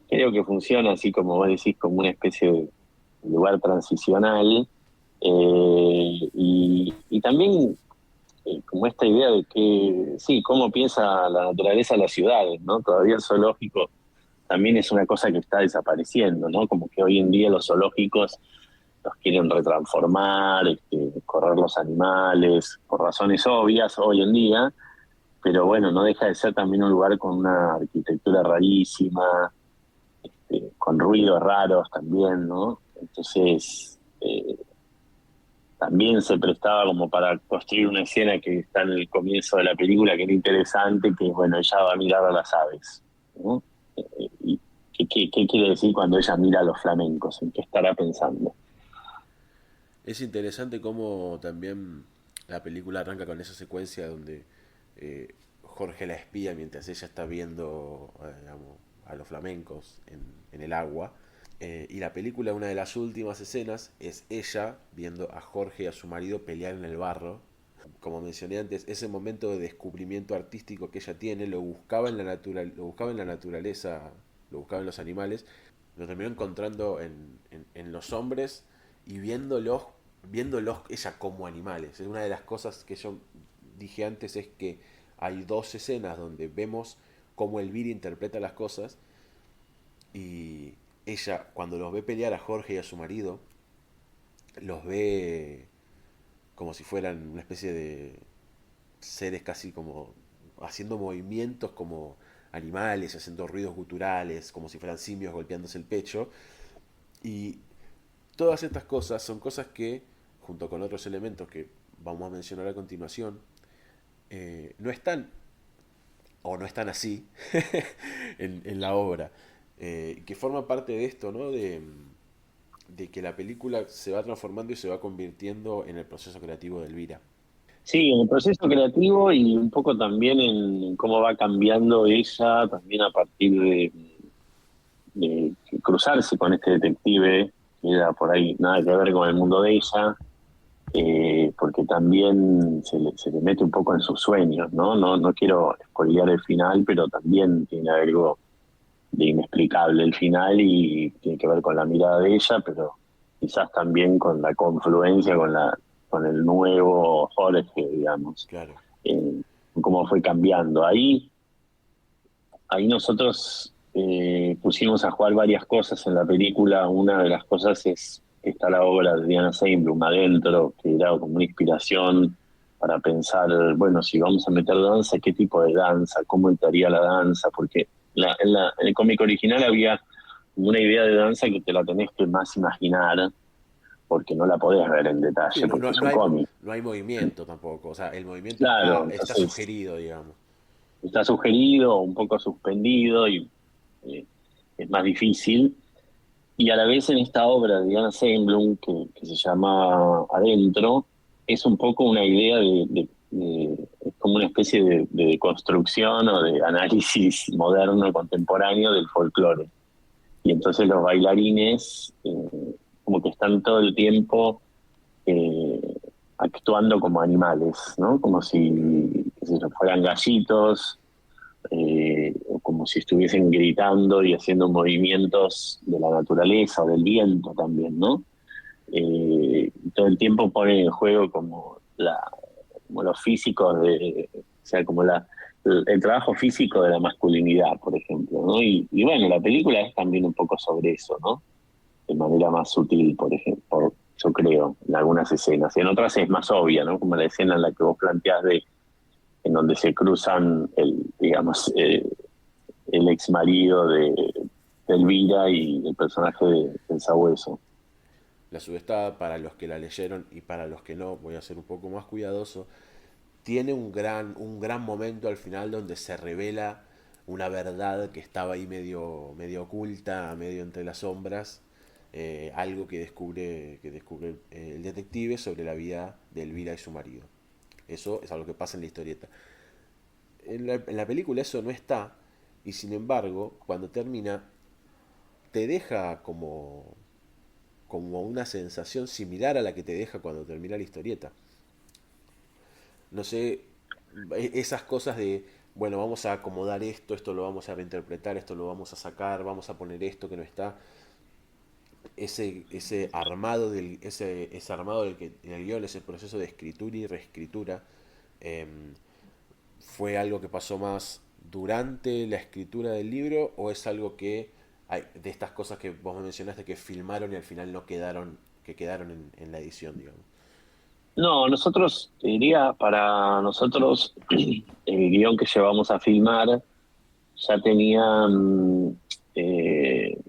Creo que funciona así como vos decís, como una especie de lugar transicional. Y también como esta idea de que, sí, cómo piensa la naturaleza las ciudades, ¿no? Todavía el zoológico también es una cosa que está desapareciendo, ¿no? Como que hoy en día los zoológicos los quieren retransformar, correr los animales, por razones obvias hoy en día, pero bueno, no deja de ser también un lugar con una arquitectura rarísima, con ruidos raros también, ¿no? Entonces, también se prestaba como para construir una escena que está en el comienzo de la película, que era interesante, que bueno, ella va a mirar a las aves, ¿no? Y ¿qué quiere decir cuando ella mira a los flamencos? ¿En qué estará pensando? Es interesante cómo también la película arranca con esa secuencia donde Jorge la espía mientras ella está viendo digamos, a los flamencos en el agua. Y la película, una de las últimas escenas, es ella viendo a Jorge y a su marido pelear en el barro. Como mencioné antes, ese momento de descubrimiento artístico que ella tiene, lo buscaba en la lo buscaba en la naturaleza, lo buscaba en los animales, lo terminó encontrando en los hombres y viéndolos ella como animales. Una de las cosas que yo dije antes es que hay dos escenas donde vemos cómo Elvira interpreta las cosas y ella cuando los ve pelear a Jorge y a su marido, los ve como si fueran una especie de seres casi como haciendo movimientos como animales, haciendo ruidos guturales, como si fueran simios golpeándose el pecho. Y todas estas cosas son cosas que, junto con otros elementos que vamos a mencionar a continuación, no están o no están así en la obra. Que forma parte de esto, ¿no? De que la película se va transformando y se va convirtiendo en el proceso creativo de Elvira. Sí, en el proceso creativo y un poco también en cómo va cambiando ella, también a partir de cruzarse con este detective, que era por ahí nada que ver con el mundo de ella, porque también se le mete un poco en sus sueños, ¿no? No quiero spoilear el final, pero también tiene algo de inexplicable el final y tiene que ver con la mirada de ella, pero quizás también con la confluencia con el nuevo Jorge, digamos, Claro. eh, cómo fue cambiando. Ahí nosotros pusimos a jugar varias cosas en la película. Una de las cosas es que está la obra de Diana Seinblum adentro, que era como una inspiración para pensar, bueno, si vamos a meter danza, ¿qué tipo de danza? ¿Cómo estaría la danza? Porque en el cómic original había una idea de danza que te la tenés que más imaginar, porque no la podés ver en Sí, detalle, porque es un cómic. no hay movimiento tampoco. O sea, el movimiento Claro, está entonces sugerido, digamos. está sugerido, un poco suspendido y eh, es más difícil. Y a la vez en esta obra de Diana Seinblum, que se llama Adentro, es un poco una idea es como una especie de construcción o de análisis moderno, contemporáneo del folclore. Y entonces los bailarines como que están todo el tiempo eh, actuando como animales, ¿no? Como si, qué sé yo, fueran gallitos, o como si estuviesen gritando y haciendo movimientos de la naturaleza o del viento también, ¿no? Todo el tiempo pone en juego como los físicos o sea, como el trabajo físico de la masculinidad, por ejemplo, ¿no? Y bueno, la película es también un poco sobre eso, ¿no? De manera más sutil, por ejemplo, yo creo, en algunas escenas. Y en otras es más obvia, ¿no? Como la escena en la que vos planteás en donde se cruzan el ex marido de Elvira y el personaje del Sabueso. La subestada, para los que la leyeron y para los que no, voy a ser un poco más cuidadoso, tiene un gran momento al final donde se revela una verdad que estaba ahí medio oculta, medio entre las sombras, algo que descubre el detective sobre la vida de Elvira y su marido. Eso es algo que pasa en la historieta. En la película eso no está, y sin embargo, cuando termina, te deja como una sensación similar a la que te deja cuando termina la historieta. No sé, esas cosas de, bueno, vamos a acomodar esto, esto lo vamos a reinterpretar, esto lo vamos a sacar, vamos a poner esto que no está. Ese armado del que en el guión, ese proceso de escritura y reescritura, eh, fue algo que pasó más durante la escritura del libro o es algo que hay de estas cosas que vos me mencionaste que filmaron y al final no quedaron que quedaron en la edición, digamos. No, nosotros, te diría, para nosotros, el guión que llevamos a filmar ya tenía,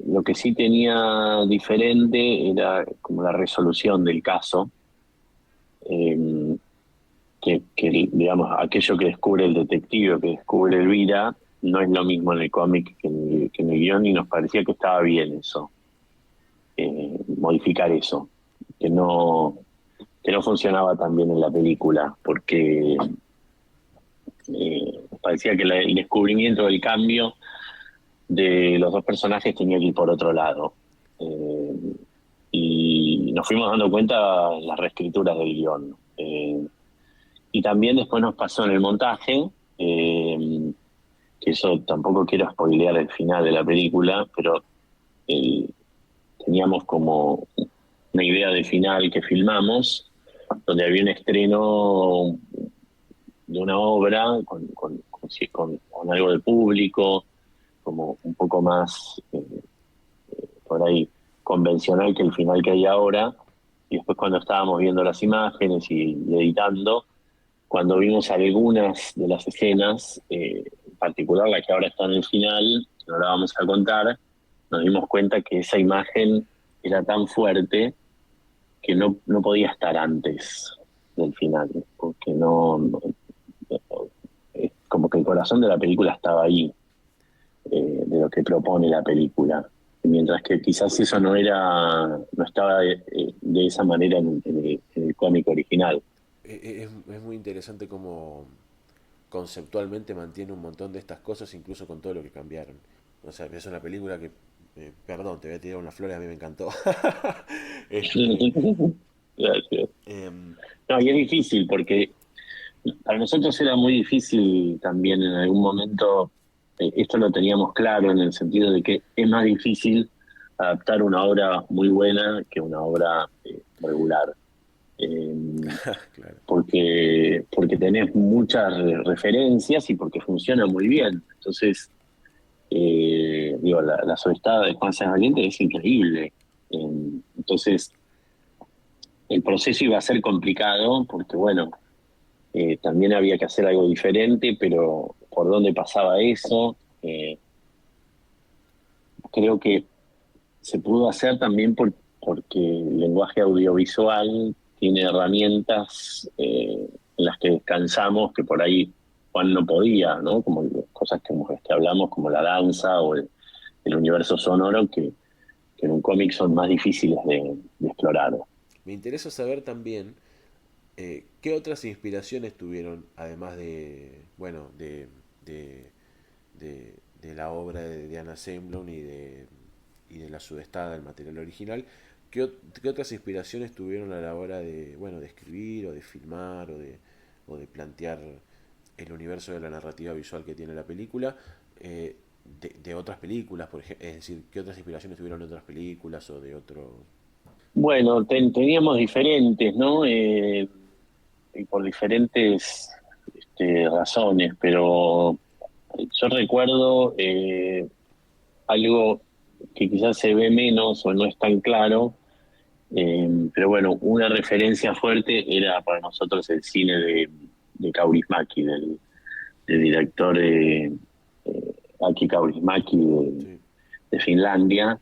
lo que sí tenía diferente era como la resolución del caso, eh, digamos, aquello que descubre el detective, que descubre Elvira, no es lo mismo en el cómic que en el guión, y nos parecía que estaba bien eso, modificar eso, que no, que no funcionaba tan bien en la película, porque parecía que el descubrimiento del cambio de los dos personajes tenía que ir por otro lado. Y nos fuimos dando cuenta en las reescrituras del guión. Y también después nos pasó en el montaje, que eso tampoco quiero spoilear el final de la película, pero eh, teníamos como una idea de final que filmamos, donde había un estreno de una obra con algo de público, como un poco más por ahí convencional que el final que hay ahora. Y después, cuando estábamos viendo las imágenes y editando, cuando vimos algunas de las escenas, en particular la que ahora está en el final, que no la vamos a contar, nos dimos cuenta que esa imagen era tan fuerte que no podía estar antes del final, porque es como que el corazón de la película estaba ahí, de lo que propone la película, mientras que quizás eso no estaba de esa manera en el cómic original. Es muy interesante cómo conceptualmente mantiene un montón de estas cosas, incluso con todo lo que cambiaron. O sea, es una película que, perdón, te voy a tirar unas flores, a mí me encantó. Este, Gracias. em, No, y es difícil porque para nosotros era muy difícil también en algún momento, esto lo teníamos claro en el sentido de que es más difícil adaptar una obra muy buena que una obra regular. Eh, claro. porque tenés muchas referencias y porque funciona muy bien. Entonces, digo, la solicitada de Juan Sáenz Valiente es increíble. Entonces, el proceso iba a ser complicado porque, bueno, también había que hacer algo diferente, pero ¿por dónde pasaba eso? Creo que se pudo hacer también porque el lenguaje audiovisual tiene herramientas en las que descansamos que por ahí Juan no podía, ¿no? Como cosas como las que hablamos, como la danza o el universo sonoro, que en un cómic son más difíciles de explorar. Me interesa saber también qué otras inspiraciones tuvieron, además de, bueno, de la obra de Anna Semblon y de la sudestada del material original. ¿Qué otras inspiraciones tuvieron a la hora de, bueno, de escribir o de filmar o de plantear el universo de la narrativa visual que tiene la película? De otras películas, por ejemplo, es decir, ¿qué otras inspiraciones tuvieron de otras películas o de otros? Bueno, teníamos diferentes, ¿no? Y por diferentes razones, pero yo recuerdo algo que quizás se ve menos o no es tan claro, pero bueno, una referencia fuerte era para nosotros el cine de Kaurismäki, del director Aki Kaurismäki Sí. de Finlandia,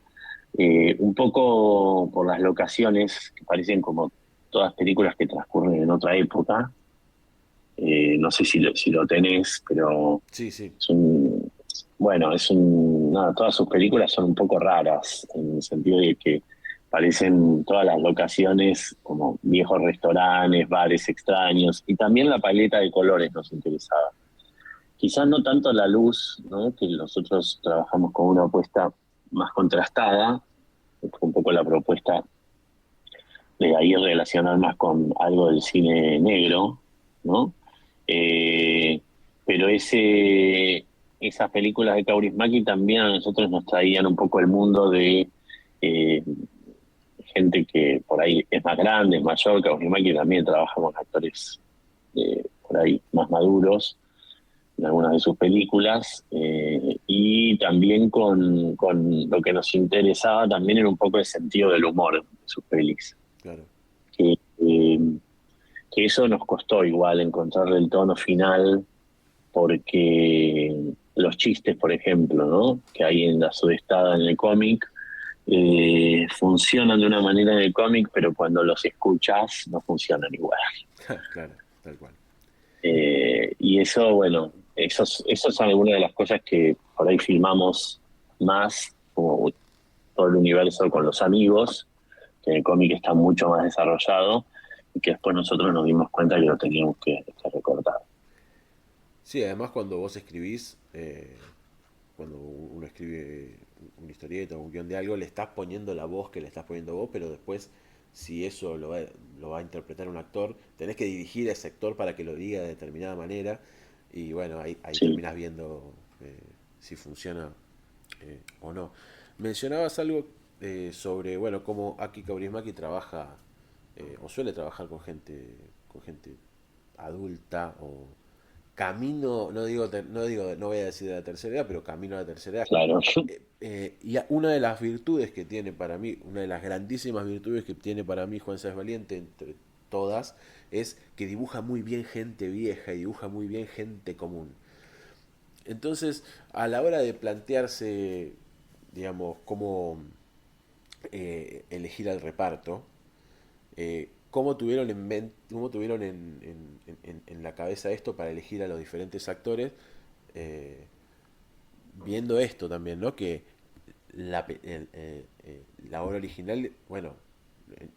un poco por las locaciones que parecen como todas películas que transcurren en otra época. No sé si lo tenés, pero Sí, sí. es un, bueno, nada, todas sus películas son un poco raras, en el sentido de que parecen todas las locaciones como viejos restaurantes, bares extraños, y también la paleta de colores nos interesaba. Quizás no tanto la luz, ¿no? Que nosotros trabajamos con una apuesta más contrastada, fue un poco la propuesta de ahí relacionar más con algo del cine negro, ¿no? Eh, pero esas películas de Kaurismäki también a nosotros nos traían un poco el mundo de eh, gente que por ahí es más grande, es mayor. Kaurismäki también trabaja con actores por ahí más maduros en algunas de sus películas, y también con lo que nos interesaba también era un poco el sentido del humor de sus pelis. claro. que, que eso nos costó igual encontrarle el tono final, porque los chistes, por ejemplo, ¿no? Que hay en la sudestada en el cómic, funcionan de una manera en el cómic, pero cuando los escuchas no funcionan igual. Claro, tal cual. Y eso, bueno, esos son algunas de las cosas que por ahí filmamos más, como todo el universo con los amigos, que en el cómic está mucho más desarrollado, y que después nosotros nos dimos cuenta que lo teníamos que recortar. Sí, además cuando vos escribís, cuando uno escribe una historieta o un guión de algo, le estás poniendo la voz que le estás poniendo vos, pero después, si eso lo va a interpretar un actor, tenés que dirigir a ese actor para que lo diga de determinada manera, y bueno, ahí Sí, terminás viendo si funciona o no. Mencionabas algo sobre, bueno, cómo Aki Kaurismäki trabaja o suele trabajar con gente adulta o camino, no voy a decir de la tercera edad, pero camino a la tercera edad. claro. Y una de las virtudes que tiene para mí, una de las grandísimas virtudes que tiene para mí Juan Sáenz Valiente, entre todas, es que dibuja muy bien gente vieja y dibuja muy bien gente común. Entonces, a la hora de plantearse, digamos, cómo elegir al reparto, cómo tuvieron en la cabeza esto para elegir a los diferentes actores, eh, viendo esto también, ¿no? Que la obra original, bueno, eh,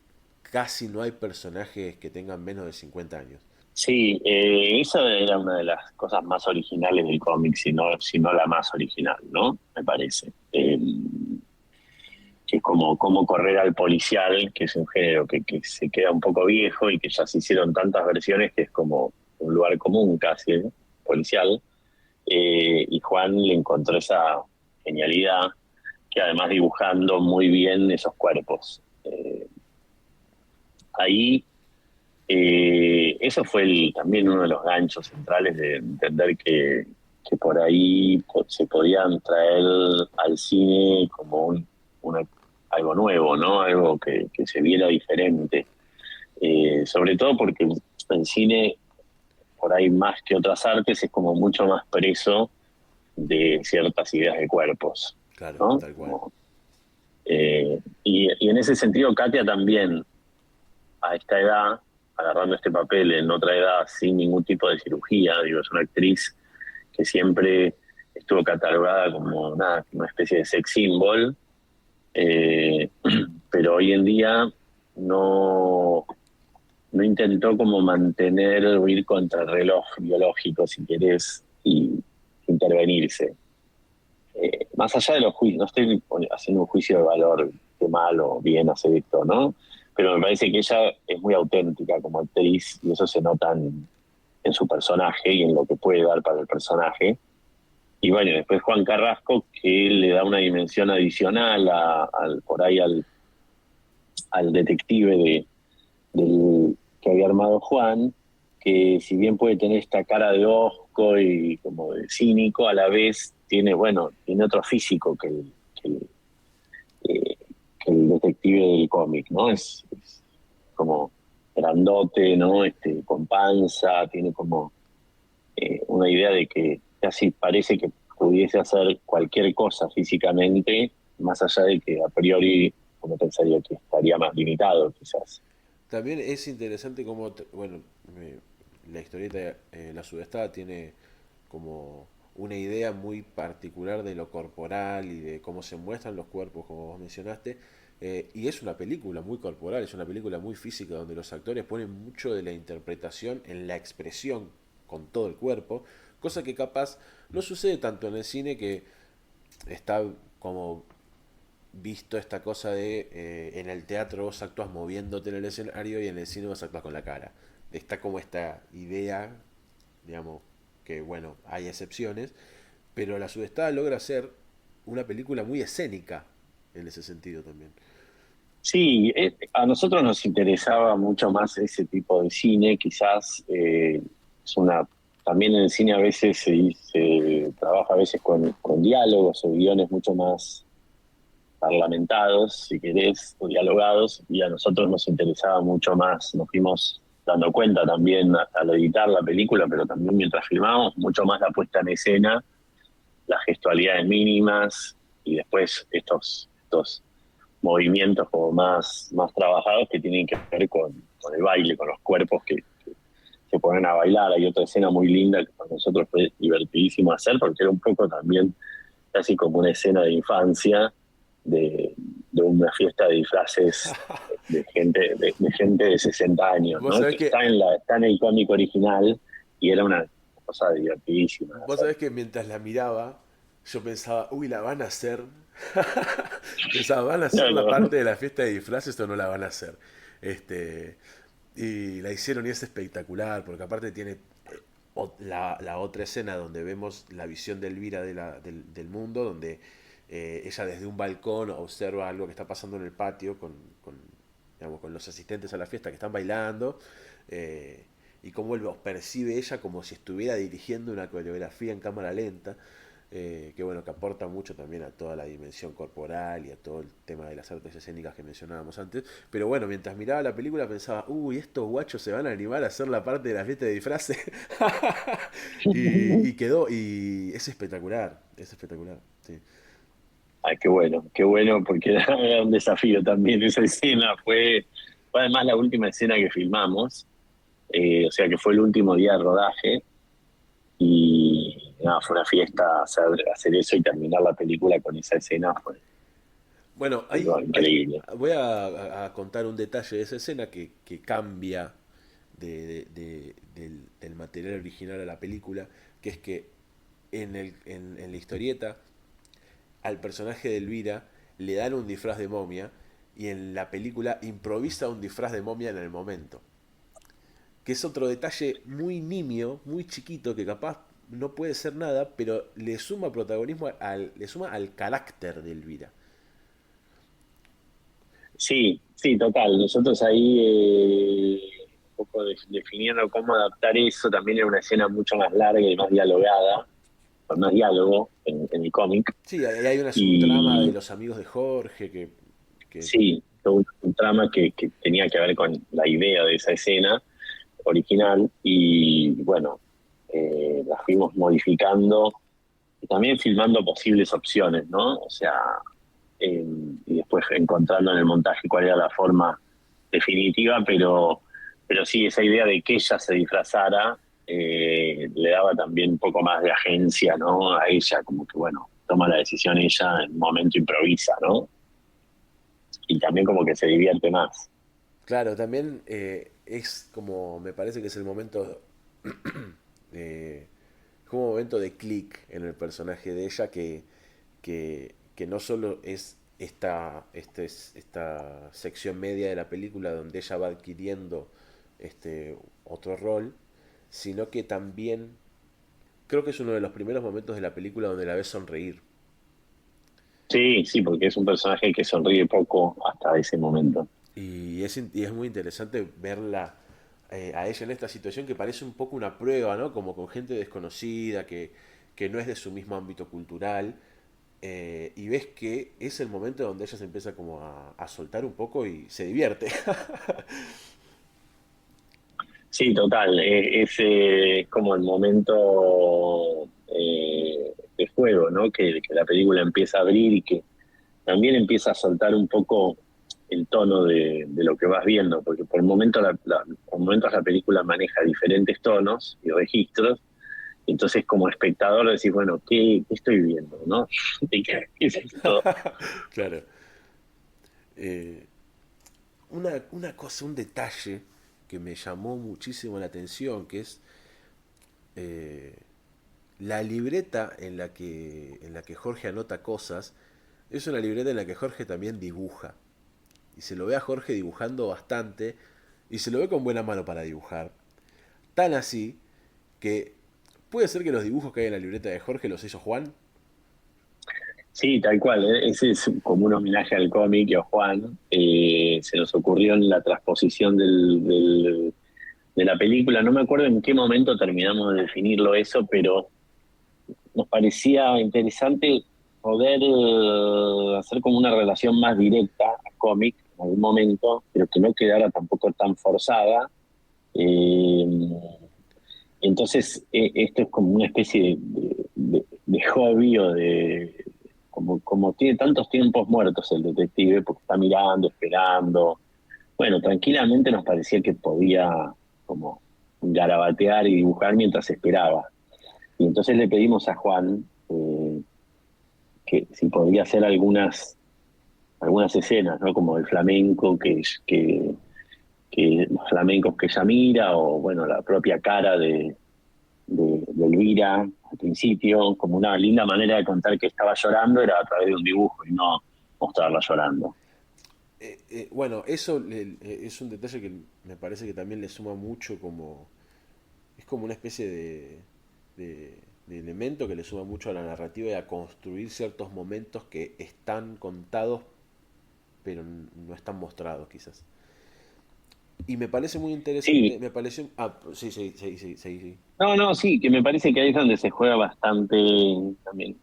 casi no hay personajes que tengan menos de 50 años. Sí, esa era una de las cosas más originales del cómic, si no la más original, ¿no? Me parece. Que es como correr al policial, que es un género que se queda un poco viejo y que ya se hicieron tantas versiones que es como un lugar común casi, ¿no? Policial. Y Juan le encontró esa genialidad, que además dibujando muy bien esos cuerpos. Ahí eso fue también uno de los ganchos centrales de entender que por ahí se podían traer al cine como algo nuevo, ¿no? Algo que se viera diferente. Sobre todo porque el cine, por ahí más que otras artes, es como mucho más preso de ciertas ideas de cuerpos, Claro, ¿no? tal cual. Y en ese sentido, Katia también, a esta edad, agarrando este papel en otra edad sin ningún tipo de cirugía, digo, es una actriz que siempre estuvo catalogada como una especie de sex symbol, eh, pero hoy en día no, no intentó como mantener o ir contra el reloj biológico, si querés, y intervenirse. Más allá de los juicios, no estoy haciendo un juicio de valor de mal o bien hacer esto, ¿no? Pero me parece que ella es muy auténtica como actriz y eso se nota en su personaje y en lo que puede dar para el personaje. Y bueno, después Juan Carrasco, que le da una dimensión adicional por ahí al detective que había armado Juan, que si bien puede tener esta cara de hosco y como de cínico, a la vez tiene otro físico eh, que el detective del cómic, ¿no? Es como grandote, ¿no? Con panza, tiene como una idea de que casi parece que pudiese hacer cualquier cosa físicamente, más allá de que a priori uno pensaría que estaría más limitado, quizás. También es interesante cómo, bueno, la historieta La Sudestada tiene como una idea muy particular de lo corporal y de cómo se muestran los cuerpos, como vos mencionaste, y es una película muy corporal, es una película muy física donde los actores ponen mucho de la interpretación en la expresión con todo el cuerpo, cosa que capaz no sucede tanto en el cine, que está como visto esta cosa de en el teatro vos actúas moviéndote en el escenario y en el cine vos actúas con la cara. Está como esta idea, digamos, que bueno, hay excepciones, pero La Sudestada logra ser una película muy escénica en ese sentido también. Sí, a nosotros nos interesaba mucho más ese tipo de cine, quizás es también en el cine a veces se trabaja a veces con diálogos o guiones mucho más parlamentados, si querés, o dialogados, y a nosotros nos interesaba mucho más, nos fuimos dando cuenta también al editar la película, pero también mientras filmábamos, mucho más la puesta en escena, las gestualidades mínimas, y después estos movimientos como más trabajados que tienen que ver con el baile, con los cuerpos que se ponen a bailar. Hay otra escena muy linda que para nosotros fue divertidísimo hacer, porque era un poco también casi como una escena de infancia, de una fiesta de disfraces de gente de 60 años, ¿no? Que está en el cómic original, y era una cosa divertidísima. Vos sabés que mientras la miraba, yo pensaba, uy, la van a hacer. Pensaba, ¿van a hacer la parte de la fiesta de disfraces o no la van a hacer? Y la hicieron y es espectacular, porque aparte tiene la otra escena donde vemos la visión de Elvira del mundo, donde ella desde un balcón observa algo que está pasando en el patio digamos, con los asistentes a la fiesta que están bailando, y cómo percibe ella como si estuviera dirigiendo una coreografía en cámara lenta, que bueno, que aporta mucho también a toda la dimensión corporal y a todo el tema de las artes escénicas que mencionábamos antes. Pero bueno, mientras miraba la película pensaba, uy, estos guachos se van a animar a hacer la parte de la fiesta de disfraces. y quedó, y es espectacular, sí. Ay, qué bueno, porque era un desafío también esa escena. Fue además la última escena que filmamos, o sea que fue el último día de rodaje, y nada, fue una fiesta hacer eso y terminar la película con esa escena. Bueno, increíble. Voy a contar un detalle de esa escena que cambia del material original a la película, que es que en la historieta al personaje de Elvira le dan un disfraz de momia, y en la película improvisa un disfraz de momia en el momento. Que es otro detalle muy nimio, muy chiquito, que capaz no puede ser nada, pero le suma protagonismo, le suma al carácter de Elvira. Sí, total. Nosotros ahí un poco definiendo cómo adaptar eso, también era una escena mucho más larga y más dialogada, con más diálogo en el cómic. Sí, hay una subtrama de los amigos de Jorge que... Sí, todo un trama que tenía que ver con la idea de esa escena original, y bueno, la fuimos modificando y también filmando posibles opciones, ¿no? O sea, y después encontrando en el montaje cuál era la forma definitiva, pero sí, esa idea de que ella se disfrazara le daba también un poco más de agencia, ¿no? A ella, como que bueno, toma la decisión ella, en un momento improvisa, ¿no? Y también como que se divierte más. Claro, también es como, me parece que es el momento, como un momento de clic en el personaje de ella, que no solo es esta sección media de la película donde ella va adquiriendo otro rol, sino que también creo que es uno de los primeros momentos de la película donde la ves sonreír. Sí, porque es un personaje que sonríe poco hasta ese momento. Y es muy interesante verla a ella en esta situación que parece un poco una prueba, ¿no? Como con gente desconocida, que no es de su mismo ámbito cultural. Y ves que es el momento donde ella se empieza como a soltar un poco y se divierte. Sí, total. Es como el momento de juego, ¿no? Que la película empieza a abrir y que también empieza a soltar un poco el tono de lo que vas viendo, porque por momentos la película maneja diferentes tonos y registros. Entonces, como espectador, decís, bueno, ¿qué estoy viendo? ¿No? ¿Qué es esto? Claro. Una cosa, un detalle que me llamó muchísimo la atención, que es la libreta en la que Jorge anota cosas, es una libreta en la que Jorge también dibuja. Y se lo ve a Jorge dibujando bastante, y se lo ve con buena mano para dibujar. Tan así que puede ser que los dibujos que hay en la libreta de Jorge los hizo Juan. Sí, tal cual. Ese es como un homenaje al cómic y a Juan. Se nos ocurrió en la transposición de la película. No me acuerdo en qué momento terminamos de definirlo eso, pero nos parecía interesante poder hacer como una relación más directa al cómic en algún momento, pero que no quedara tampoco tan forzada. Eh, entonces, esto es como una especie de hobby o de... Como tiene tantos tiempos muertos el detective, porque está mirando, esperando. Bueno, tranquilamente nos parecía que podía como garabatear y dibujar mientras esperaba. Y entonces le pedimos a Juan que si podía hacer algunas escenas, ¿no? Como el flamenco que los flamencos que ella mira, o bueno, la propia cara de Elvira al principio, como una linda manera de contar que estaba llorando era a través de un dibujo y no mostrarla llorando. Bueno, eso es un detalle que me parece que también le suma mucho como... Es como una especie de elemento que le suma mucho a la narrativa y a construir ciertos momentos que están contados pero no están mostrados quizás. Y me parece muy interesante, Sí, me pareció... Ah, sí, sí, sí, sí, sí, sí. no, sí, que me parece que ahí es donde se juega bastante también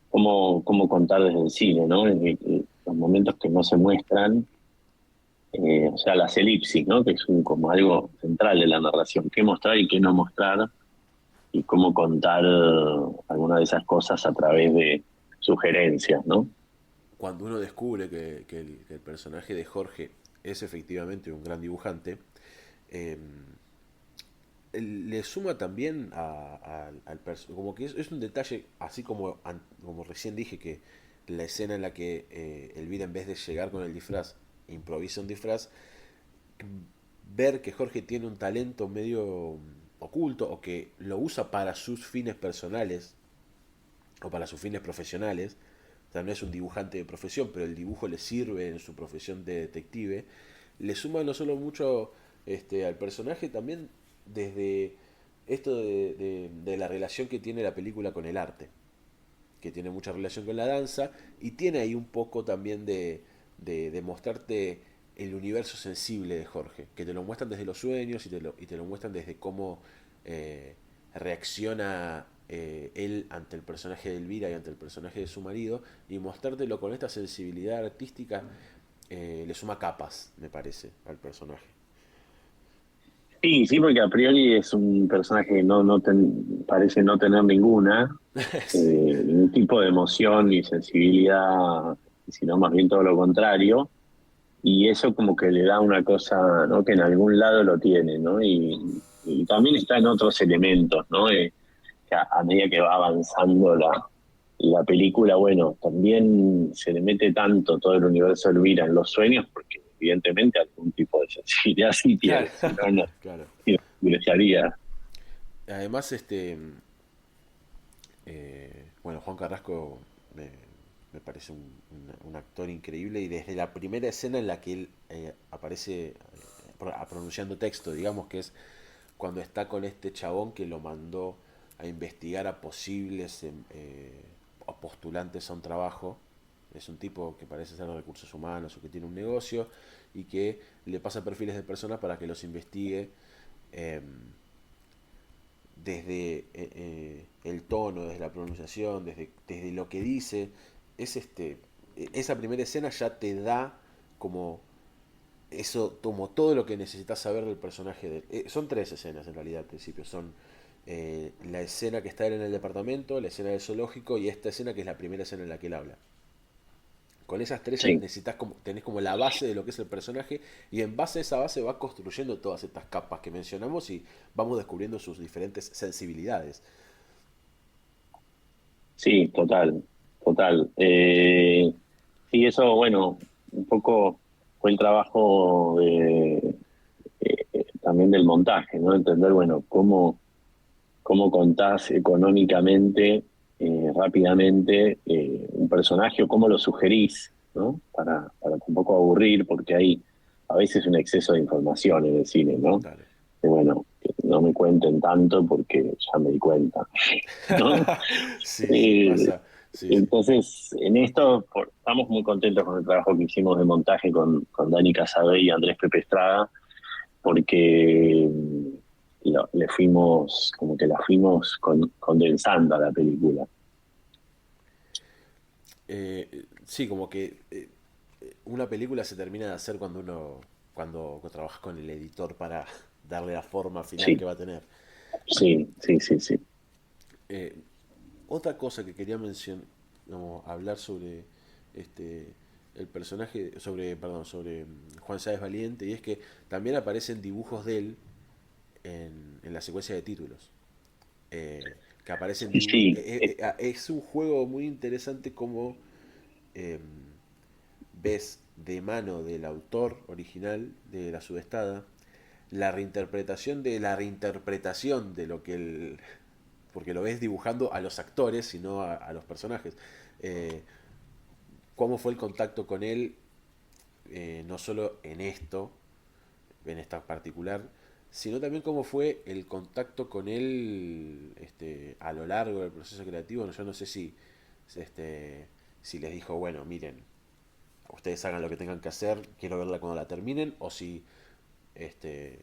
cómo contar desde el cine, ¿no? Los momentos que no se muestran, o sea, las elipsis, ¿no? Que es como algo central de la narración, qué mostrar y qué no mostrar, y cómo contar alguna de esas cosas a través de sugerencias, ¿no? Cuando uno descubre que el personaje de Jorge es efectivamente un gran dibujante, eh, le suma también como que es un detalle, así como recién dije que la escena en la que Elvira en vez de llegar con el disfraz, improvisa un disfraz, ver que Jorge tiene un talento medio oculto o que lo usa para sus fines personales o para sus fines profesionales. O sea, no es un dibujante de profesión, pero el dibujo le sirve en su profesión de detective. Le suma no solo mucho al personaje, también desde esto de la relación que tiene la película con el arte, que tiene mucha relación con la danza y tiene ahí un poco también de mostrarte el universo sensible de Jorge, que te lo muestran desde los sueños y te lo muestran desde cómo reacciona él ante el personaje de Elvira y ante el personaje de su marido, y mostrártelo con esta sensibilidad artística le suma capas, me parece, al personaje. Sí, sí, porque a priori es un personaje que parece no tener Sí, ningún tipo de emoción y sensibilidad, sino más bien todo lo contrario. Y eso como que le da una cosa, ¿no? Que en algún lado lo tiene, ¿no? Y también está en otros elementos, ¿no? Que a medida que va avanzando la película, bueno, también se le mete tanto todo el universo de Elvira en los sueños, porque evidentemente algún tipo de sensibilidad sí claro, tiene, si no, no claro. ingresaría. Además, bueno, Juan Carrasco me, me parece un actor increíble, y desde la primera escena en la que él aparece pronunciando texto, digamos que es cuando está con este chabón que lo mandó a investigar a posibles a postulantes a un trabajo. Es un tipo que parece ser de recursos humanos o que tiene un negocio y que le pasa perfiles de personas para que los investigue eh, desde el tono, desde la pronunciación, desde lo que dice. Es esa primera escena ya te da como eso, como todo lo que necesitas saber del personaje de él. Son tres escenas en realidad al principio. Son la escena que está él en el departamento, la escena del zoológico y esta escena que es la primera escena en la que él habla. Con esas tres ya Sí. tenés como la base de lo que es el personaje, y en base a esa base va construyendo todas estas capas que mencionamos y vamos descubriendo sus diferentes sensibilidades. Sí, total, total. Sí, eso, bueno, un poco fue el trabajo también del montaje, ¿no? Entender, bueno, cómo contás económicamente, rápidamente, un personaje o cómo lo sugerís, ¿no? Para tampoco aburrir, porque hay a veces un exceso de información en el cine, ¿no? Dale. Que bueno, que no me cuenten tanto porque ya me di cuenta, ¿no? Sí, sí, Eh, pasa. Sí, sí. entonces, en esto estamos muy contentos con el trabajo que hicimos de montaje con Dani Casabé y Andrés Pepe Estrada, porque le fuimos, como que la fuimos condensando a la película. Sí, como que una película se termina de hacer cuando trabajas con el editor para darle la forma final que Sí, va a tener. sí, sí, sí, sí. Eh, Otra cosa que quería mencionar, como hablar sobre este el personaje, sobre Juan Sáez Valiente, y es que también aparecen dibujos de él en la secuencia de títulos. Que aparecen dibujos. Sí, Es un juego muy interesante como eh, ves de mano del autor original de La Sudestada la reinterpretación de lo que él, porque lo ves dibujando a los actores y no a los personajes. Eh, ¿Cómo fue el contacto con él? No solo en esta particular, sino también cómo fue el contacto con él a lo largo del proceso creativo. Yo no sé si les dijo, bueno, miren, ustedes hagan lo que tengan que hacer, quiero verla cuando la terminen, o si este,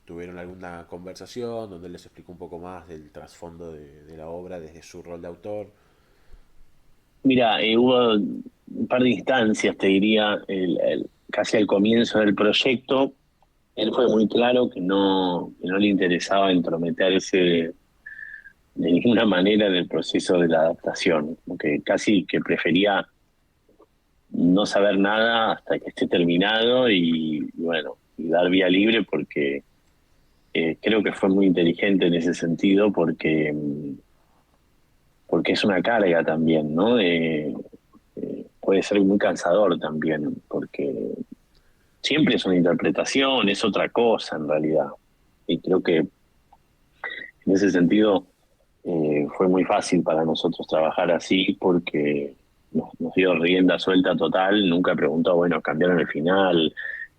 tuvieron alguna conversación donde él les explicó un poco más del trasfondo de la obra desde su rol de autor. mira, hubo un par de instancias, te diría, casi al comienzo del proyecto. Él fue muy claro que no le interesaba entrometerse de ninguna manera en el proceso de la adaptación, que casi que prefería no saber nada hasta que esté terminado y bueno, y dar vía libre porque creo que fue muy inteligente en ese sentido porque es una carga también, ¿no? Puede ser muy cansador también, porque siempre es una interpretación, es otra cosa en realidad. Y creo que en ese sentido fue muy fácil para nosotros trabajar así porque nos dio rienda suelta total, nunca preguntó, bueno, cambiaron el final,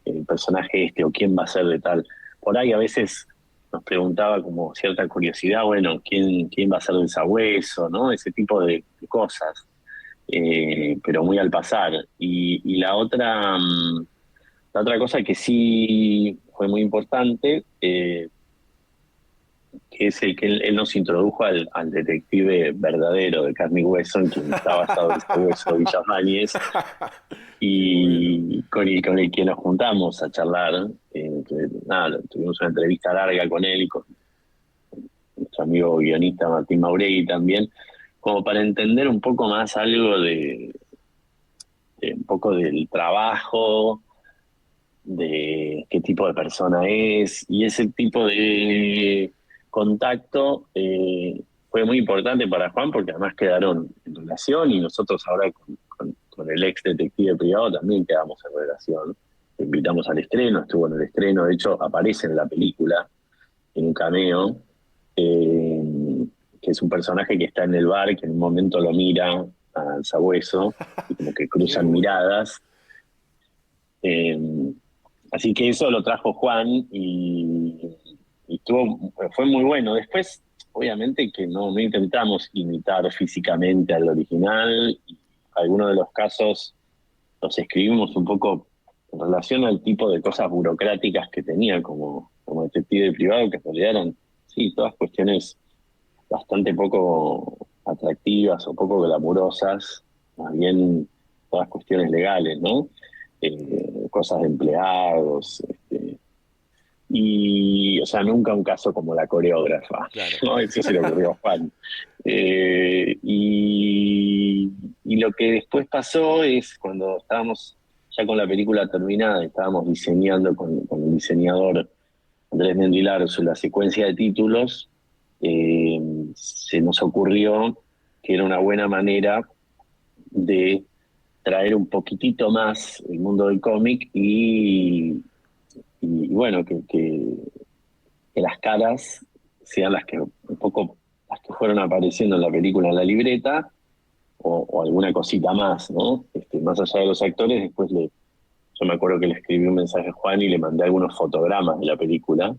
el personaje este o quién va a ser de tal. Por ahí a veces nos preguntaba como cierta curiosidad, bueno, quién va a ser del sabueso, ¿no? Ese tipo de cosas, pero muy al pasar. Y la otra cosa que sí fue muy importante, que es el que él nos introdujo al detective verdadero de carne y hueso, en quien está basado el sabueso Villamaniez, Qué bueno. y con el que nos juntamos a charlar. Nada, tuvimos una entrevista larga con él y con nuestro amigo guionista Martín Mauregui también, como para entender un poco más algo de un poco del trabajo, de qué tipo de persona es, y ese tipo de contacto fue muy importante para Juan porque además quedaron en relación y nosotros ahora con el ex detective privado también quedamos en relación. Lo invitamos al estreno, estuvo en el estreno, de hecho aparece en la película en un cameo, que es un personaje que está en el bar, que en un momento lo mira al sabueso y como que Qué cruzan bueno. miradas. Eh, Así que eso lo trajo Juan fue muy bueno. Después, obviamente que no intentamos imitar físicamente al original. Y algunos de los casos los escribimos un poco en relación al tipo de cosas burocráticas que tenía como detective privado, que en realidad eran, sí, todas cuestiones bastante poco atractivas o poco glamurosas, más bien todas cuestiones legales, ¿no? Cosas de empleados, y, o sea, nunca un caso como la coreógrafa, Claro. ¿no? Eso se le ocurrió a Juan. Eh, y, y lo que después pasó es cuando estábamos ya con la película terminada, estábamos diseñando con el diseñador Andrés Mendilarzo la secuencia de títulos, eh, se nos ocurrió que era una buena manera de traer un poquitito más el mundo del cómic y bueno, que las caras sean las que un poco las que fueron apareciendo en la película, en la libreta, o alguna cosita más, ¿no? Más allá de los actores, yo me acuerdo que le escribí un mensaje a Juan y le mandé algunos fotogramas de la película,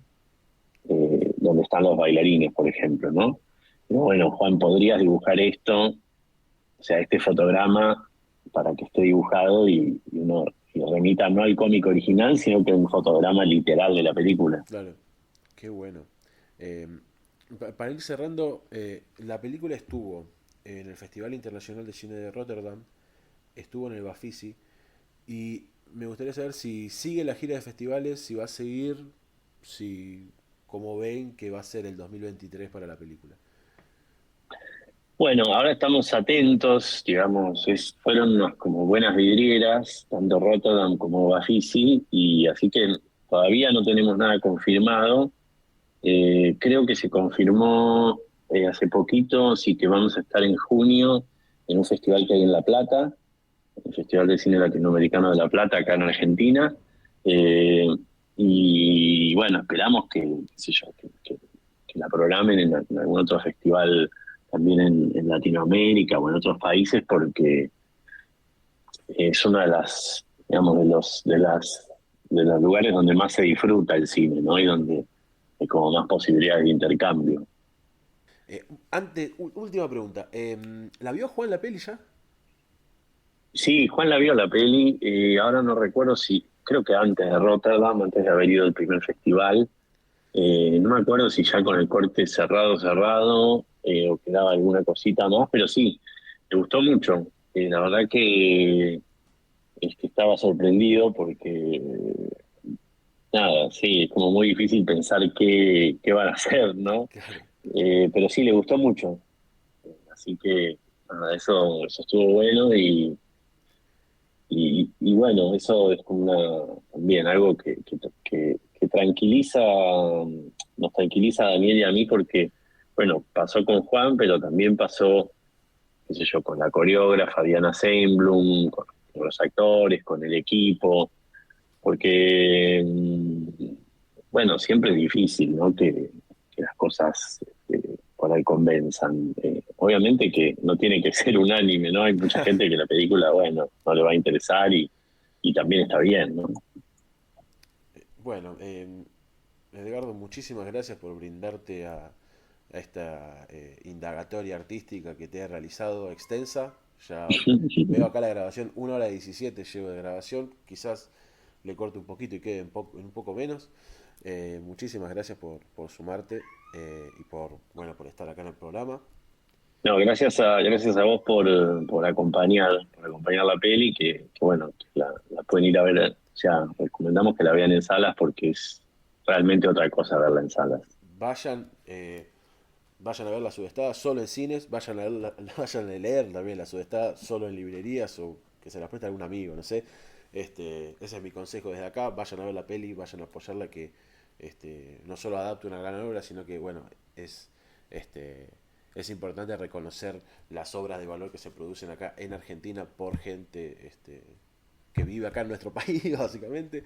donde están los bailarines, por ejemplo, ¿no? Pero bueno, Juan, ¿podrías dibujar esto? O sea, este fotograma para que esté dibujado y uno y remita no al cómic original, sino que un fotograma literal de la película. Claro. Qué bueno. Eh, para ir cerrando, la película estuvo en el Festival Internacional de Cine de Rotterdam, estuvo en el Bafisi y me gustaría saber si sigue la gira de festivales, si va a seguir, si cómo ven que va a ser el 2023 para la película. Bueno, ahora estamos atentos, digamos, fueron unas como buenas vidrieras, tanto Rotterdam como Bafisi, y así que todavía no tenemos nada confirmado. Creo que se confirmó hace poquito, sí que vamos a estar en junio en un festival que hay en La Plata, el Festival de Cine Latinoamericano de La Plata, acá en Argentina. Y bueno, esperamos que la programen en algún otro festival también en Latinoamérica o en otros países, porque es una de las, digamos, de los lugares donde más se disfruta el cine, ¿no? Y donde hay como más posibilidades de intercambio. Última pregunta. ¿La vio Juan la peli ya? Sí, Juan la vio la peli, ahora no recuerdo si, creo que antes de Rotterdam, antes de haber ido al primer festival, no me acuerdo si ya con el corte cerrado, o quedaba alguna cosita más, pero sí, me gustó mucho. La verdad que estaba sorprendido porque, nada, sí, es como muy difícil pensar qué van a hacer, ¿no? Claro. Pero sí, le gustó mucho. Así que, nada, eso estuvo bueno y bueno, eso es como también algo que tranquiliza, nos tranquiliza a Daniel y a mí porque, bueno, pasó con Juan, pero también pasó, qué sé yo, con la coreógrafa Diana Seinblum, con los actores, con el equipo, porque, bueno, siempre es difícil, ¿no? Que las cosas por ahí convenzan. Obviamente que no tiene que ser unánime, ¿no? Hay mucha gente que la película, bueno, no le va a interesar y también está bien, ¿no? Bueno, Edgardo, muchísimas gracias por brindarte a esta indagatoria artística que te he realizado extensa. Ya veo acá la grabación, 1 hora 17 llevo de grabación, quizás le corte un poquito y quede en un poco menos. Muchísimas gracias por sumarte y por estar acá en el programa. No, gracias a vos por acompañar la peli, que bueno, que la pueden ir a ver. O sea, recomendamos que la vean en salas porque es realmente otra cosa verla en salas. Vayan a ver La Sudestada solo en cines, vayan a leer también La Sudestada solo en librerías o que se las preste a algún amigo, no sé. Ese es mi consejo desde acá. Vayan a ver la peli, vayan a apoyarla, que no solo adapta una gran obra, sino que bueno, es importante reconocer las obras de valor que se producen acá en Argentina por gente que vive acá en nuestro país, básicamente.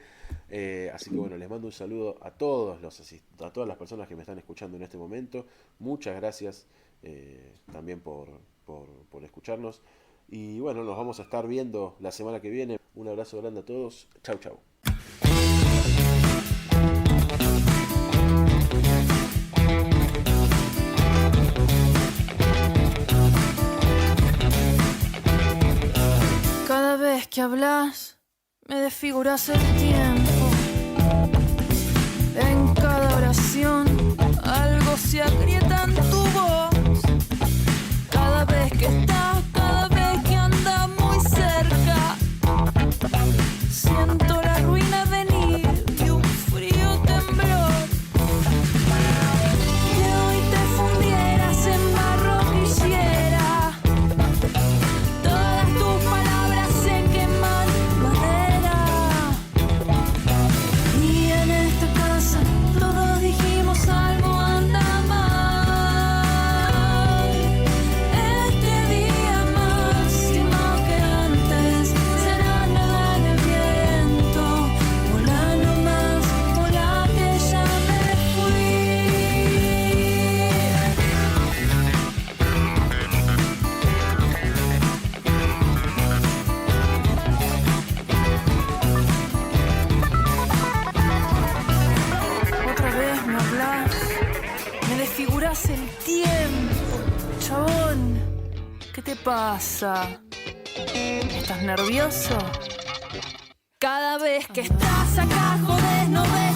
Así que bueno, les mando un saludo a todas las personas que me están escuchando en este momento. Muchas gracias también por escucharnos. Y bueno, nos vamos a estar viendo la semana que viene. Un abrazo grande a todos. Chau, chau. Cada vez que hablas, me desfiguras el tiempo. En cada oración, algo se agrieta en tu voz. Cada vez que estás, cada vez que andas muy cerca, siento la ruina venir y un frío temblor. Que hoy te fundieras en barro que hiciera. Todas tus palabras se queman madera. Y en esta casa todos dijimos algo anda mal. Este día más que antes será nada en el viento. Volá nomás, volá que ya me fui. Otra vez me hablas, me desfiguras el tiempo. Chabón, ¿qué te pasa? ¿Estás nervioso? Cada vez que estás acá, jodes, no ves